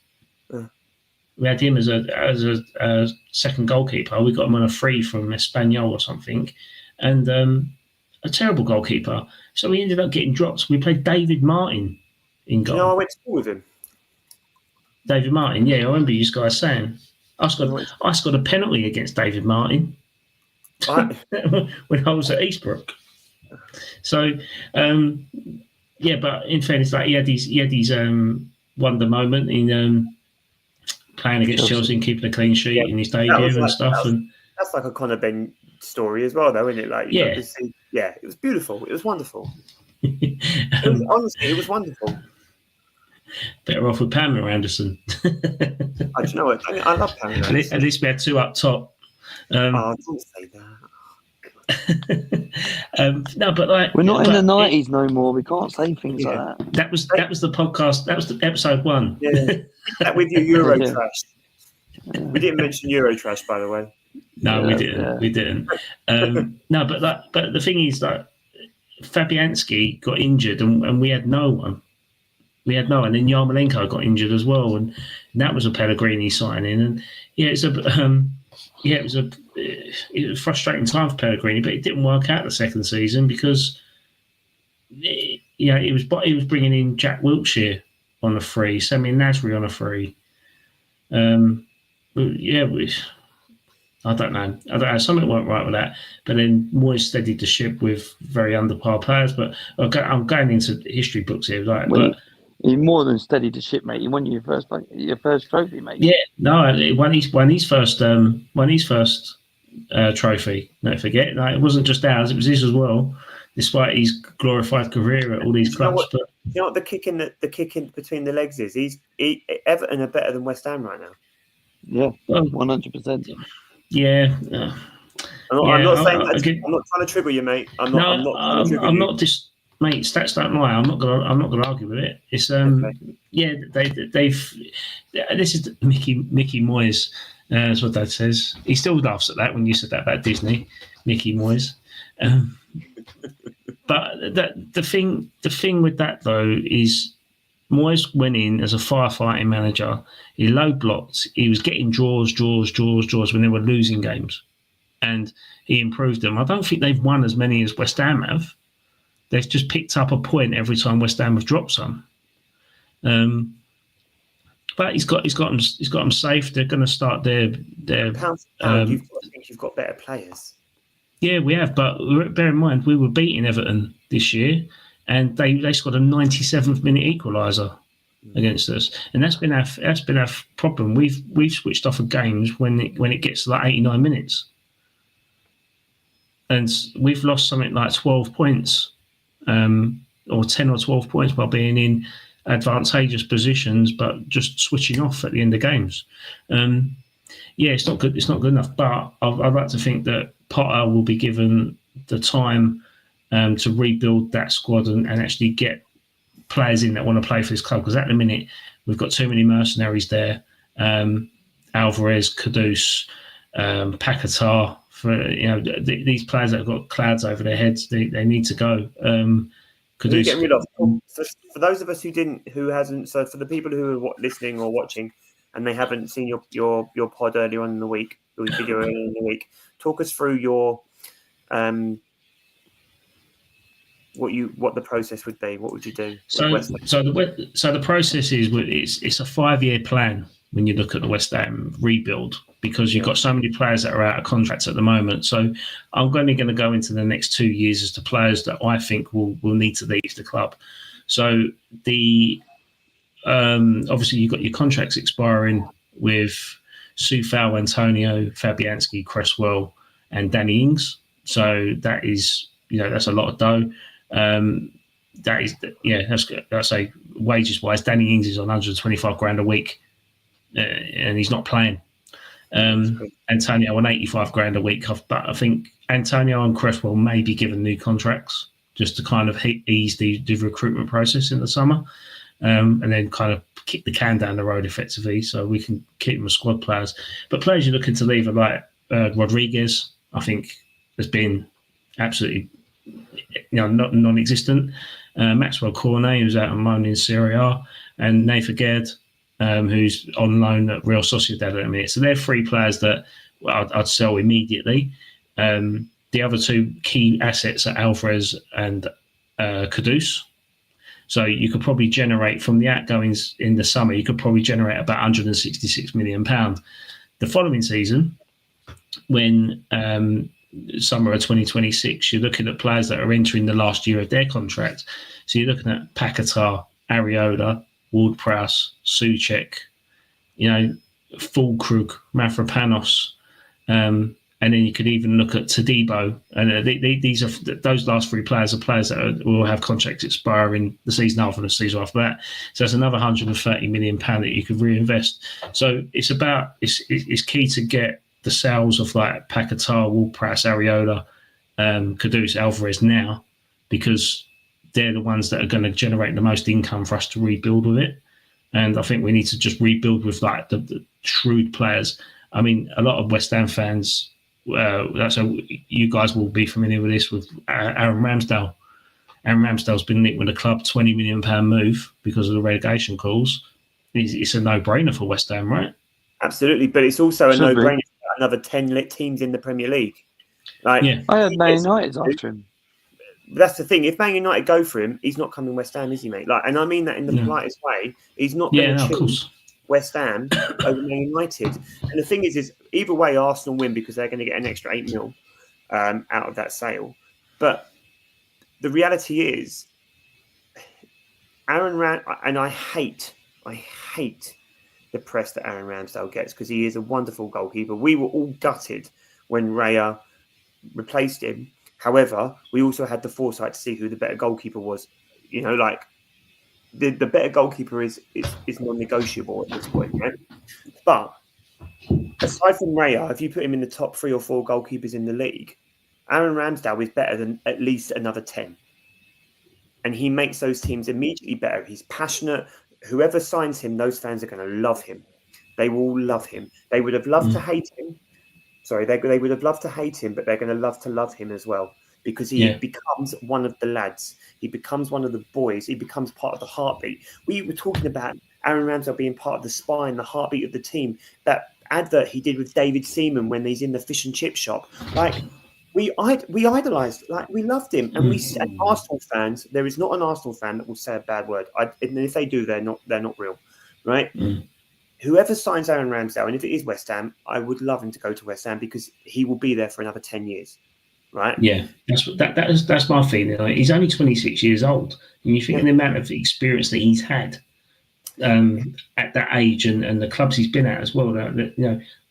We had him as a second goalkeeper. We got him on a free from Espanyol or something, and a terrible goalkeeper. So we ended up getting dropped. We played David Martin in goal. I went to school with him. David Martin, yeah, I remember you guys saying. I scored a penalty against David Martin when I was at Eastbrook. So, but in fairness, like he had his wonder moment in playing against Chelsea and keeping a clean sheet in his debut and stuff. That's like a Conor Ben story as well, though, isn't it? Like, it was beautiful. It was wonderful. Honestly, it was wonderful. Better off with Pamela Anderson. Do you know what? I love Pamela Anderson. At least we had 2 up top. Don't say that. No, but like we're not in the 90s no more. We can't say things like that. That was the podcast. That was the episode 1. Yeah, that with your Euro trash. We didn't mention Euro trash, by the way. No, we didn't. Yeah. We didn't. No, but the thing is that Fabianski got injured, and we had no one. And then Yarmolenko got injured as well, and that was a Pellegrini signing. And it was a frustrating time for Pellegrini, but it didn't work out the second season because he was bringing in Jack Wilshere on a free, Sammy Nasri on a free. I don't know. Something went right with that. But then Moyes steadied the ship with very under-par players. But I'm going into history books here. He more than steadied the ship, mate. He won your first trophy, mate. Yeah, no, he won his first trophy. Don't forget, it wasn't just ours; it was his as well. Despite his glorified career at all these clubs, you know what the kick in between the legs is? Everton are better than West Ham right now. Yeah, 100%. Yeah. I'm not saying that. I'm not trying to trigger you, mate. I'm not just. Mate, stats don't lie. I'm not gonna argue with it. It's they've. This is Mickey Moyes. That's what Dad says. He still laughs at that when you said that about Disney, Mickey Moyes. But the thing with that though is Moyes went in as a firefighting manager. He low blocked. He was getting draws when they were losing games, and he improved them. I don't think they've won as many as West Ham have. They've just picked up a point every time West Ham have dropped some. But he's got them safe. They're going to start their Pound for pound, you've got better players. Yeah, we have, but bear in mind we were beating Everton this year, and they scored a 97th minute equaliser against us, and that's been our problem. We've switched off of games when it gets to like 89 minutes, and we've lost something like 12 points, or 10 or 12 points by being in advantageous positions, but just switching off at the end of games. Yeah, it's not good. It's not good enough. But I'd like to think that Potter will be given the time to rebuild that squad and actually get players in that want to play for this club. Because at the minute we've got too many mercenaries there. Alvarez, Kudus, Paquetá. For these players that have got clouds over their heads, they need to go. Kudus, getting rid of. For those of us who hasn't. So for the people who are listening or watching, and they haven't seen your pod earlier on in the week, or your video earlier in the week, talk us through your what the process would be. What would you do? So the process is it's a 5-year plan when you look at the West Ham rebuild, because you've got so many players that are out of contracts at the moment. So I'm only going to go into the next 2 years as to players that I think will need to leave the club. So the obviously you've got your contracts expiring with Soufal, Antonio, Fabianski, Cresswell, and Danny Ings. So that is, that's a lot of dough. That's a wages wise. Danny Ings is on 125 grand a week, and he's not playing. Antonio on 85 grand a week. But I think Antonio and Cresswell may be given new contracts just to kind of ease the recruitment process in the summer. And then kind of kick the can down the road effectively, so we can keep them as squad players. But players you're looking to leave are like Rodriguez, I think, has been absolutely non-existent. Maxwell Cornet, who's out on loan in Serie A, and Nathan Gerd, who's on loan at Real Sociedad at the minute. So they're 3 players that I'd sell immediately. The other 2 key assets are Alvarez and Kudus. So you could probably generate from the outgoings in the summer, you could probably generate about £166 million. The following season, when summer of 2026, you're looking at players that are entering the last year of their contract. So you're looking at Paquetá, Areola, Ward-Prowse, Souček, Fulkrug, Mavropanos, and then you could even look at Todibo. And these are those last 3 players are players that will have contracts expiring the season after, the season after that. So that's another £130 million that you could reinvest. So it's key to get the sales of like Paquetá, Ward-Prowse, Areola, Kudus, Alvarez now, because they're the ones that are going to generate the most income for us to rebuild with it. And I think we need to just rebuild with like the shrewd players. I mean, a lot of West Ham fans, so you guys will be familiar with this, with Aaron Ramsdale. Aaron Ramsdale's been linked with the club, £20 million move because of the relegation calls. It's a no-brainer for West Ham, right? Absolutely, but it's also a no-brainer for another 10 teams in the Premier League. I had Man United after him. That's the thing. If Man United go for him, he's not coming West Ham, is he, mate? And I mean that in the politest way. He's not going to choose West Ham over Man United. And the thing is either way, Arsenal win because they're going to get an extra 8 mil out of that sale. But the reality is, and I hate the press that Aaron Ramsdale gets, because he is a wonderful goalkeeper. We were all gutted when Raya replaced him. However, we also had the foresight to see who the better goalkeeper was. The better goalkeeper is non-negotiable at this point, right? But aside from Raya, if you put him in the top 3 or 4 goalkeepers in the league, Aaron Ramsdale is better than at least another 10. And he makes those teams immediately better. He's passionate. Whoever signs him, those fans are going to love him. They will love him. They would have loved to hate him. Sorry, they would have loved to hate him, but they're going to love him as well, because he becomes one of the lads. He becomes one of the boys. He becomes part of the heartbeat. We were talking about Aaron Ramsdale being part of the spine, the heartbeat of the team. That advert he did with David Seaman when he's in the fish and chip shop, we idolised, we loved him, and and Arsenal fans. There is not an Arsenal fan that will say a bad word, and if they do, they're not real, right? whoever signs Aaron Ramsdale, and if it is West Ham, I would love him to go to West Ham because he will be there for another 10 years, right? Yeah, that's my feeling. Like, he's only 26 years old, and you think of the amount of experience that he's had at that age and the clubs he's been at as well.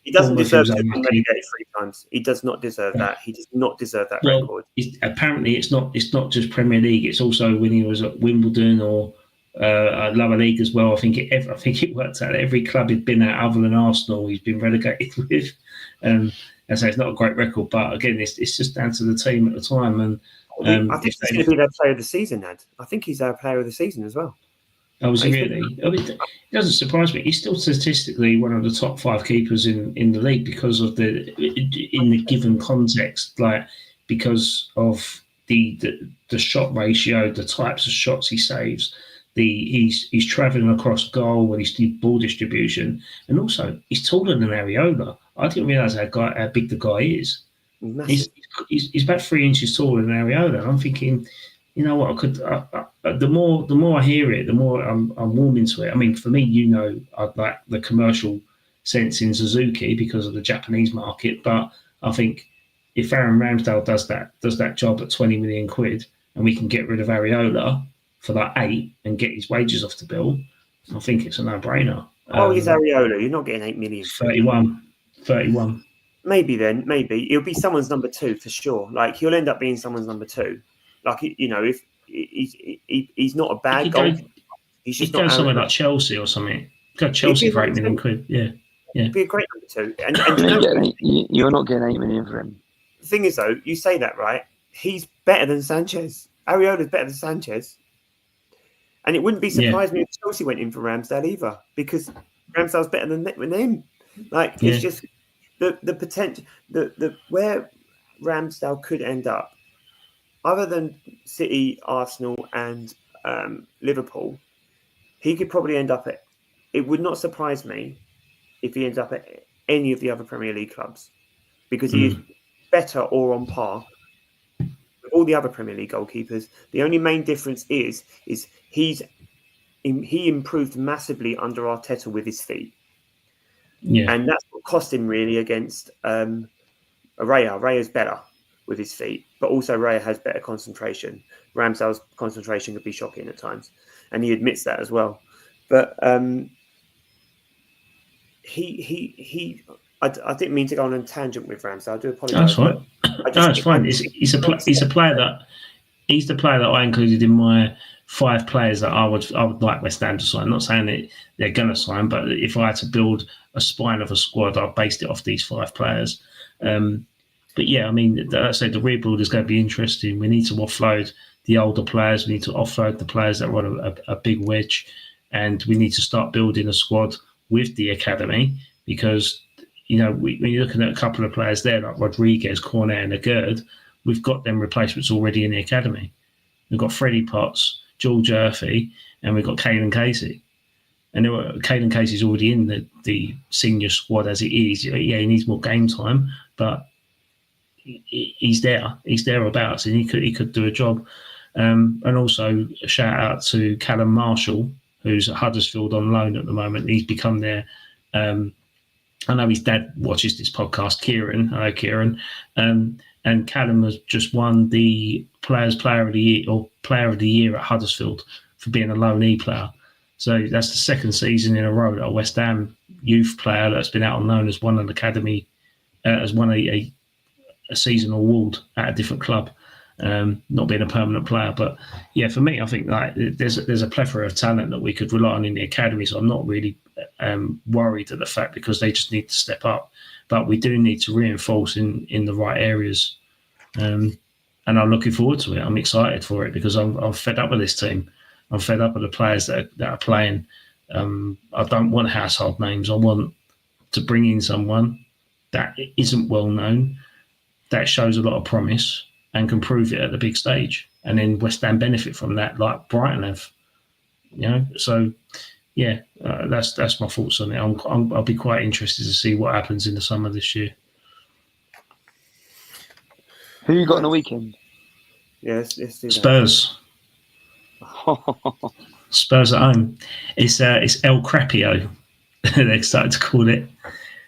He doesn't deserve to have been relegated 3 times. He does not deserve that. He does not deserve that record. Apparently, it's not just Premier League. It's also when he was at Wimbledon or lower league as well. I think it worked out. Every club he's been at, other than Arsenal, he's been relegated with. And so it's not a great record, but again, it's just down to the team at the time. And I think he's going to be their player of the season, Ed. I think he's our player of the season as well. Oh, was he really? I mean, it doesn't surprise me. He's still statistically one of the top 5 keepers in the league because of in the given context, like because of the shot ratio, the types of shots he saves. He's travelling across goal with his ball distribution, and also he's taller than Areola. I didn't realise how big the guy is. He's about 3 inches taller than Areola. And I'm thinking, you know what? The more I hear it, the more I'm warming to it. I mean, for me, I like the commercial sense in Suzuki because of the Japanese market. But I think if Aaron Ramsdale does that job at 20 million quid, and we can get rid of Areola for like 8 and get his wages off the bill, I think it's a no-brainer. He's Areola. You're not getting 8 million. 31. Maybe it'll be someone's number 2 for sure. Like he'll end up being someone's number 2. Like if he's not a bad goalkeeper, he's just not somewhere like Chelsea or something. Go Chelsea for 8 million quid. Yeah. It'd be a great number 2. And you're not getting 8 million for him. The thing is, though, you say that right. He's better than Sanchez. Areola's better than Sanchez. And it wouldn't be surprised me if Chelsea went in for Ramsdale either, because Ramsdale's better than him. Like it's just the potential, the where Ramsdale could end up, other than City, Arsenal, and Liverpool, he could probably end up at. It would not surprise me if he ends up at any of the other Premier League clubs, because he is better or on par with all the other Premier League goalkeepers. The only main difference is he improved massively under Arteta with his feet. Yeah. And that's what cost him really against Raya. Raya's better with his feet, but also Raya has better concentration. Ramsdale's concentration could be shocking at times, and he admits that as well. But I didn't mean to go on a tangent with Ramsdale. I do apologise. That's fine. It's fine. He's the player that I included in my 5 players that I would like West Ham to sign. I'm not saying that they're going to sign, but if I had to build a spine of a squad, I've based it off these 5 players. But yeah, I mean, I said the rebuild is going to be interesting. We need to offload the older players. We need to offload the players that run a big wedge, and we need to start building a squad with the academy, because when you're looking at a couple of players there like Rodriguez, Cornet, and Agurd, we've got them replacements already in the academy. We've got Freddie Potts, George Urphy, and we've got Caelan Casey. And Caelan Casey's already in the senior squad as it is. Yeah, he needs more game time, but he's there. He's thereabouts, and he could do a job. And also a shout out to Callum Marshall, who's at Huddersfield on loan at the moment. He's become their. I know his dad watches this podcast, Kieran. Hello, Kieran. And Callum has just won the Player of the Year or Player of the Year at Huddersfield for being a loanee player. So that's the second season in a row that a West Ham youth player that's been out on loan has won an academy, has won a season award at a different club, not being a permanent player. But yeah, for me, I think like there's a plethora of talent that we could rely on in the academy. So I'm not really worried at the fact, because they just need to step up. But we do need to reinforce in the right areas. And I'm looking forward to it. I'm excited for it, because I'm fed up with this team. I'm fed up with the players that are playing. I don't want household names. I want to bring in someone that isn't well known, that shows a lot of promise and can prove it at the big stage. And then West Ham benefit from that, like Brighton have. So yeah, that's my thoughts on it. I'll be quite interested to see what happens in the summer this year. Who you got on the weekend? Yes, do that. Spurs. Spurs at home. It's El Crapio. They're starting to call it.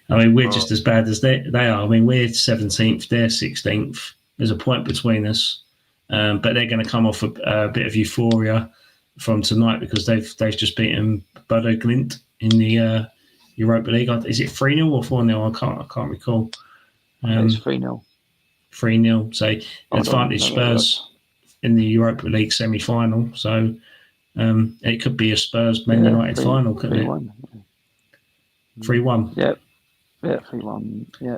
I mean, we're just as bad as they are. I mean, we're 17th, they're 16th. There's a point between us, but they're going to come off a bit of euphoria from tonight because they've just beaten Bodo Glimt in the Europa League. Is it 3-0 or 4-0? I can't recall. It's 3-0. 3-0. So advantage Spurs in the Europa League semi-final. So it could be a Spurs Man United final, couldn't 3-1. it? 3-1. Yeah, 3-1.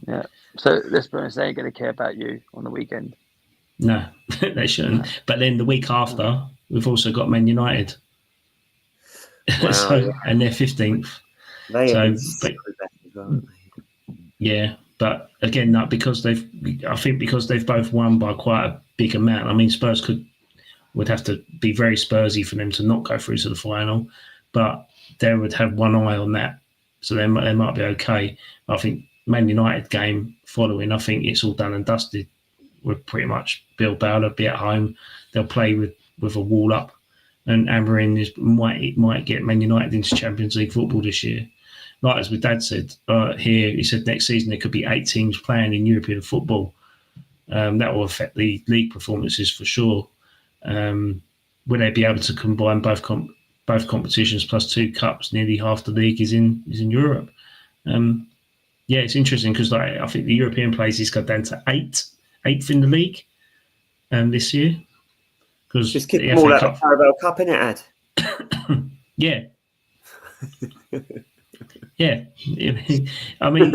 Yeah. So let's be honest, they ain't going to care about you on the weekend. No, they shouldn't. No. But then the week after, we've also got Man United. Wow, and they're 15th. They so, but, yeah, but again, because they've both won by quite a big amount. I mean, Spurs would have to be very Spursy for them to not go through to the final, but they would have one eye on that, so they might be okay. I think Man United game following, I think it's all done and dusted. We're pretty much Bilbao will be at home. They'll play with a wall up, and Amorim might get Man United into Champions League football this year. Like as my dad said here, he said next season there could be 8 teams playing in European football. That will affect the league performances for sure. Will they be able to combine both competitions plus 2 cups? Nearly half the league is in Europe. Yeah, it's interesting because I think the European places got down to 8th in the league this year. Because just kick them all out of the Carabao Cup, innit, Ad? Yeah. Yeah. I mean,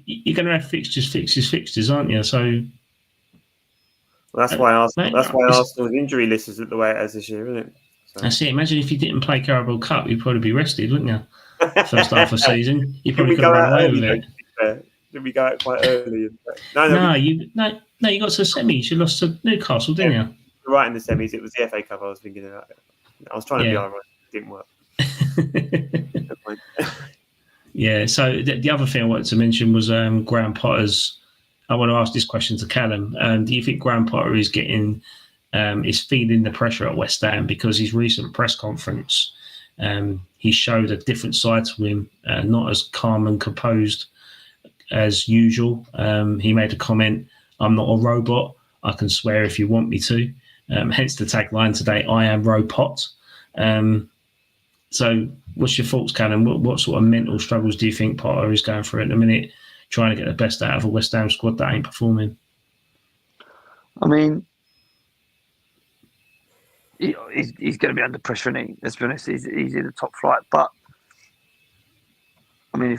you're going to have fixtures, aren't you? So well, that's why Arsenal's injury list is the way it is this year, isn't it? So. I see. Imagine if you didn't play Carabao Cup, you'd probably be rested, wouldn't you? First half of the season, you probably could have run away with it. Did we go out quite early? No, you got to the semis. You lost to Newcastle, didn't you? Right in the semis. It was the FA Cup I was thinking about. I was trying to be ironic. It didn't work. Yeah, so the other thing I wanted to mention was Graham Potter's. I want to ask this question to Callum. Do you think Graham Potter is feeling the pressure at West Ham because his recent press conference, he showed a different side to him, not as calm and composed as usual. He made a comment, "I'm not a robot. I can swear if you want me to." Hence the tagline today, "I am ROPOT." So what's your thoughts, Callum? What sort of mental struggles do you think Potter is going through at the minute, trying to get the best out of a West Ham squad that ain't performing? I mean, he's going to be under pressure, isn't he? Let's be honest, he's in the top flight. But, I mean,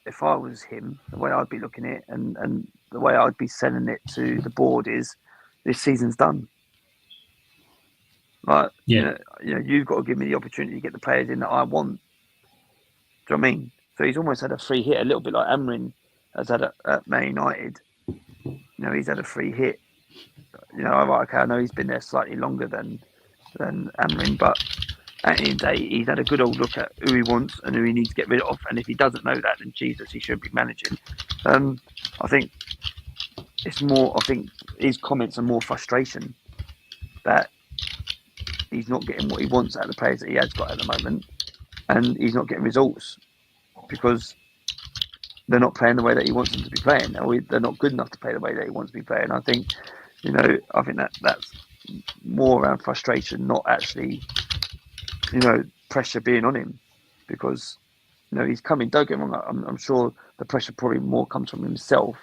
if I was him, the way I'd be looking at it and the way I'd be selling it to the board is this season's done. Like, you've got to give me the opportunity to get the players in that I want. Do you know what I mean? So he's almost had a free hit, a little bit like Amorim has had at Man United. He's had a free hit. I know he's been there slightly longer than Amorim, but at the end of the day, he's had a good old look at who he wants and who he needs to get rid of. And if he doesn't know that, then Jesus, he shouldn't be managing. I think it's more. I think his comments are more frustration that he's not getting what he wants out of the players that he has got at the moment, and he's not getting results because they're not playing the way that he wants them to be playing. Or they're not good enough to play the way that he wants to be playing. I think, that's more around frustration, not actually, pressure being on him, because he's coming. Don't get me wrong. I'm sure the pressure probably more comes from himself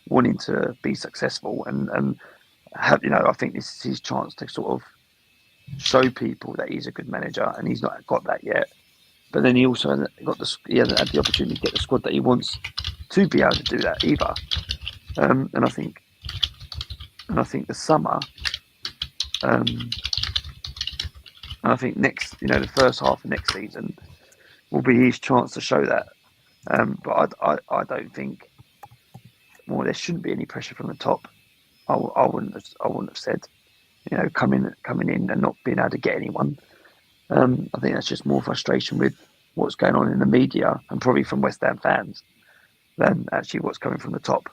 wanting to be successful and have. I think this is his chance to sort of show people that he's a good manager, and he's not got that yet. But then he also hasn't had the opportunity to get the squad that he wants to be able to do that either. And I think the summer, and I think next, the first half of next season will be his chance to show that. But I don't think. Well, there shouldn't be any pressure from the top. I wouldn't have said. Coming in and not being able to get anyone. I think that's just more frustration with what's going on in the media and probably from West Ham fans than actually what's coming from the top.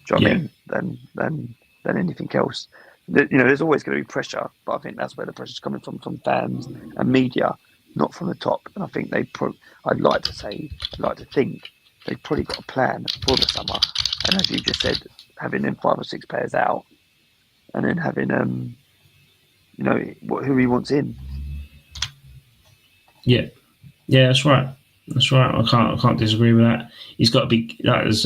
Do you know what I mean? Than anything else. there's always going to be pressure, but I think that's where the pressure's coming from fans and media, not from the top. And I think I'd like to think they've probably got a plan for the summer. And as you just said, having them 5 or 6 players out, and then having who he wants in. Yeah, that's right. I can't disagree with that. He's got to be, as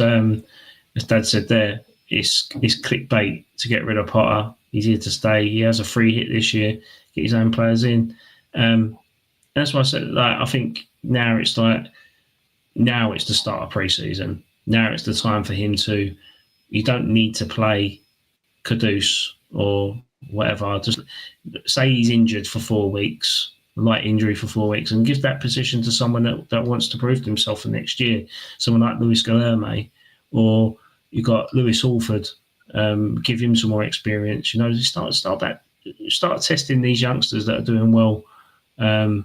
Dad said there, it's clickbait to get rid of Potter. He's here to stay. He has a free hit this year. Get his own players in. That's why I said, I think now it's the start of pre-season. Now it's the time for him to. You don't need to play Kudus or whatever. Just say he's injured for 4 weeks, light injury for 4 weeks, and give that position to someone that wants to prove himself for next year. Someone like Luis Guilherme, or you've got Lewis Halford. Give him some more experience. Start testing these youngsters that are doing well, and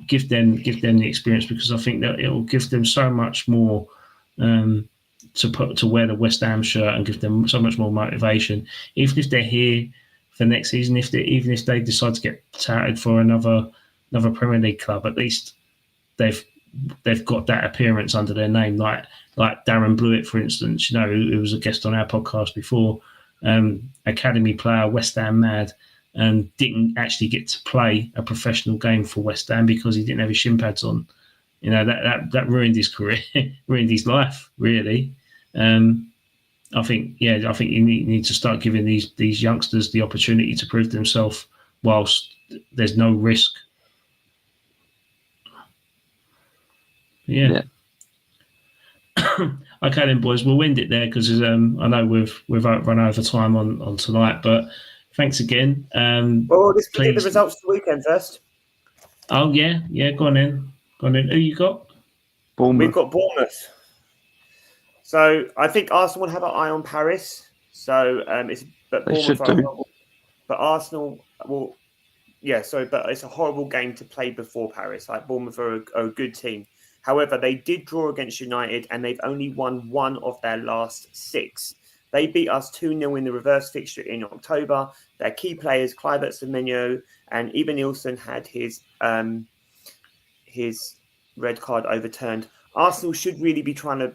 give them the experience, because I think that it will give them so much more to wear the West Ham shirt, and give them so much more motivation. Even if they're here for next season, even if they decide to get touted for another Premier League club, at least they've got that appearance under their name, like Darren Blewett, for instance, who was a guest on our podcast before, academy player, West Ham mad, and didn't actually get to play a professional game for West Ham because he didn't have his shin pads on. That ruined his career, ruined his life, really. I think you need to start giving these youngsters the opportunity to prove themselves whilst there's no risk. Yeah. Okay then, boys, we'll end it there because I know we've run over time on tonight, but thanks again. Let's get the results of the weekend first. Oh yeah, go on in. Who you got? Bournemouth. We've got Bournemouth. So I think Arsenal will have an eye on Paris. So They should do. But Arsenal will. But it's a horrible game to play before Paris. Like, Bournemouth are a good team. However, they did draw against United, and they've only won 1 of their last 6. They beat us 2-0 in the reverse fixture in October. Their key players, Kluivert, Semenyo, and Ivan Nilsson had his red card overturned. Arsenal should really be trying to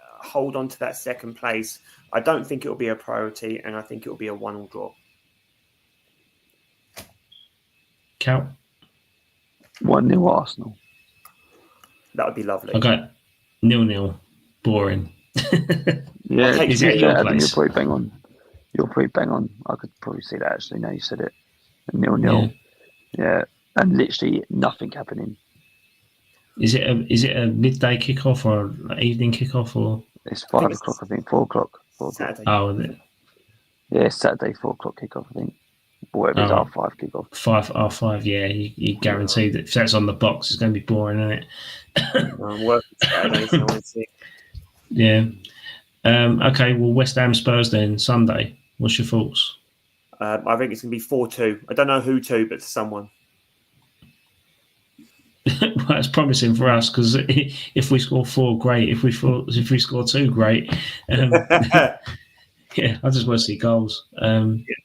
hold on to that second place. I don't think it will be a priority, and I think it will be a 1-1 draw. Cal? 1-0 Arsenal. That would be lovely. Okay. 0-0. Boring. Yeah, is it your place? You're pretty bang on. I could probably see that, actually. Now you said it. 0-0. Yeah. And literally nothing happening. Is it a midday kickoff or an evening kickoff, or? It's 5 o'clock, I think. 4 o'clock. Saturday. Oh, is it? Yeah, Saturday, 4 o'clock kickoff, I think. Whatever it's R5 kickoff. 5 yeah. You guarantee that if that's on the box, it's going to be boring, isn't it? I'm working Saturday, so I want to see. Yeah. Okay, well, West Ham Spurs then, Sunday. What's your thoughts? I think it's going to be 4-2. I don't know who to, but to someone. Well, it's promising for us, because if we score 4, great. If we score 2, great. Yeah, I just want to see goals.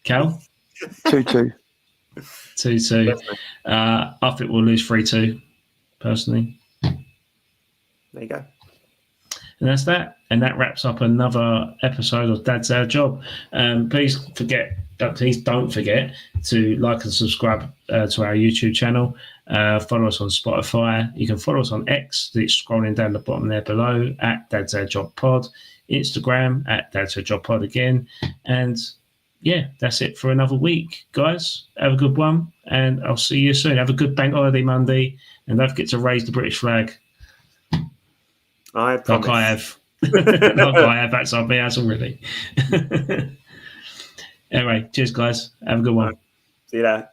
Cal? 2-2. 2-2. I think we'll lose 3-2, personally. There you go. And that's that. And that wraps up another episode of Dad's Our Job. Please don't forget to like and subscribe to our YouTube channel. Follow us on Spotify. You can follow us on X. It's scrolling down the bottom there below at Dad's Our Job Pod. Instagram at Dad's Our Job Pod again. And yeah, that's it for another week, guys. Have a good one, and I'll see you soon. Have a good Bank Holiday Monday, and don't forget to raise the British flag. I promise. Like I have. Like I have at something else already. Anyway, cheers, guys. Have a good one. See you later.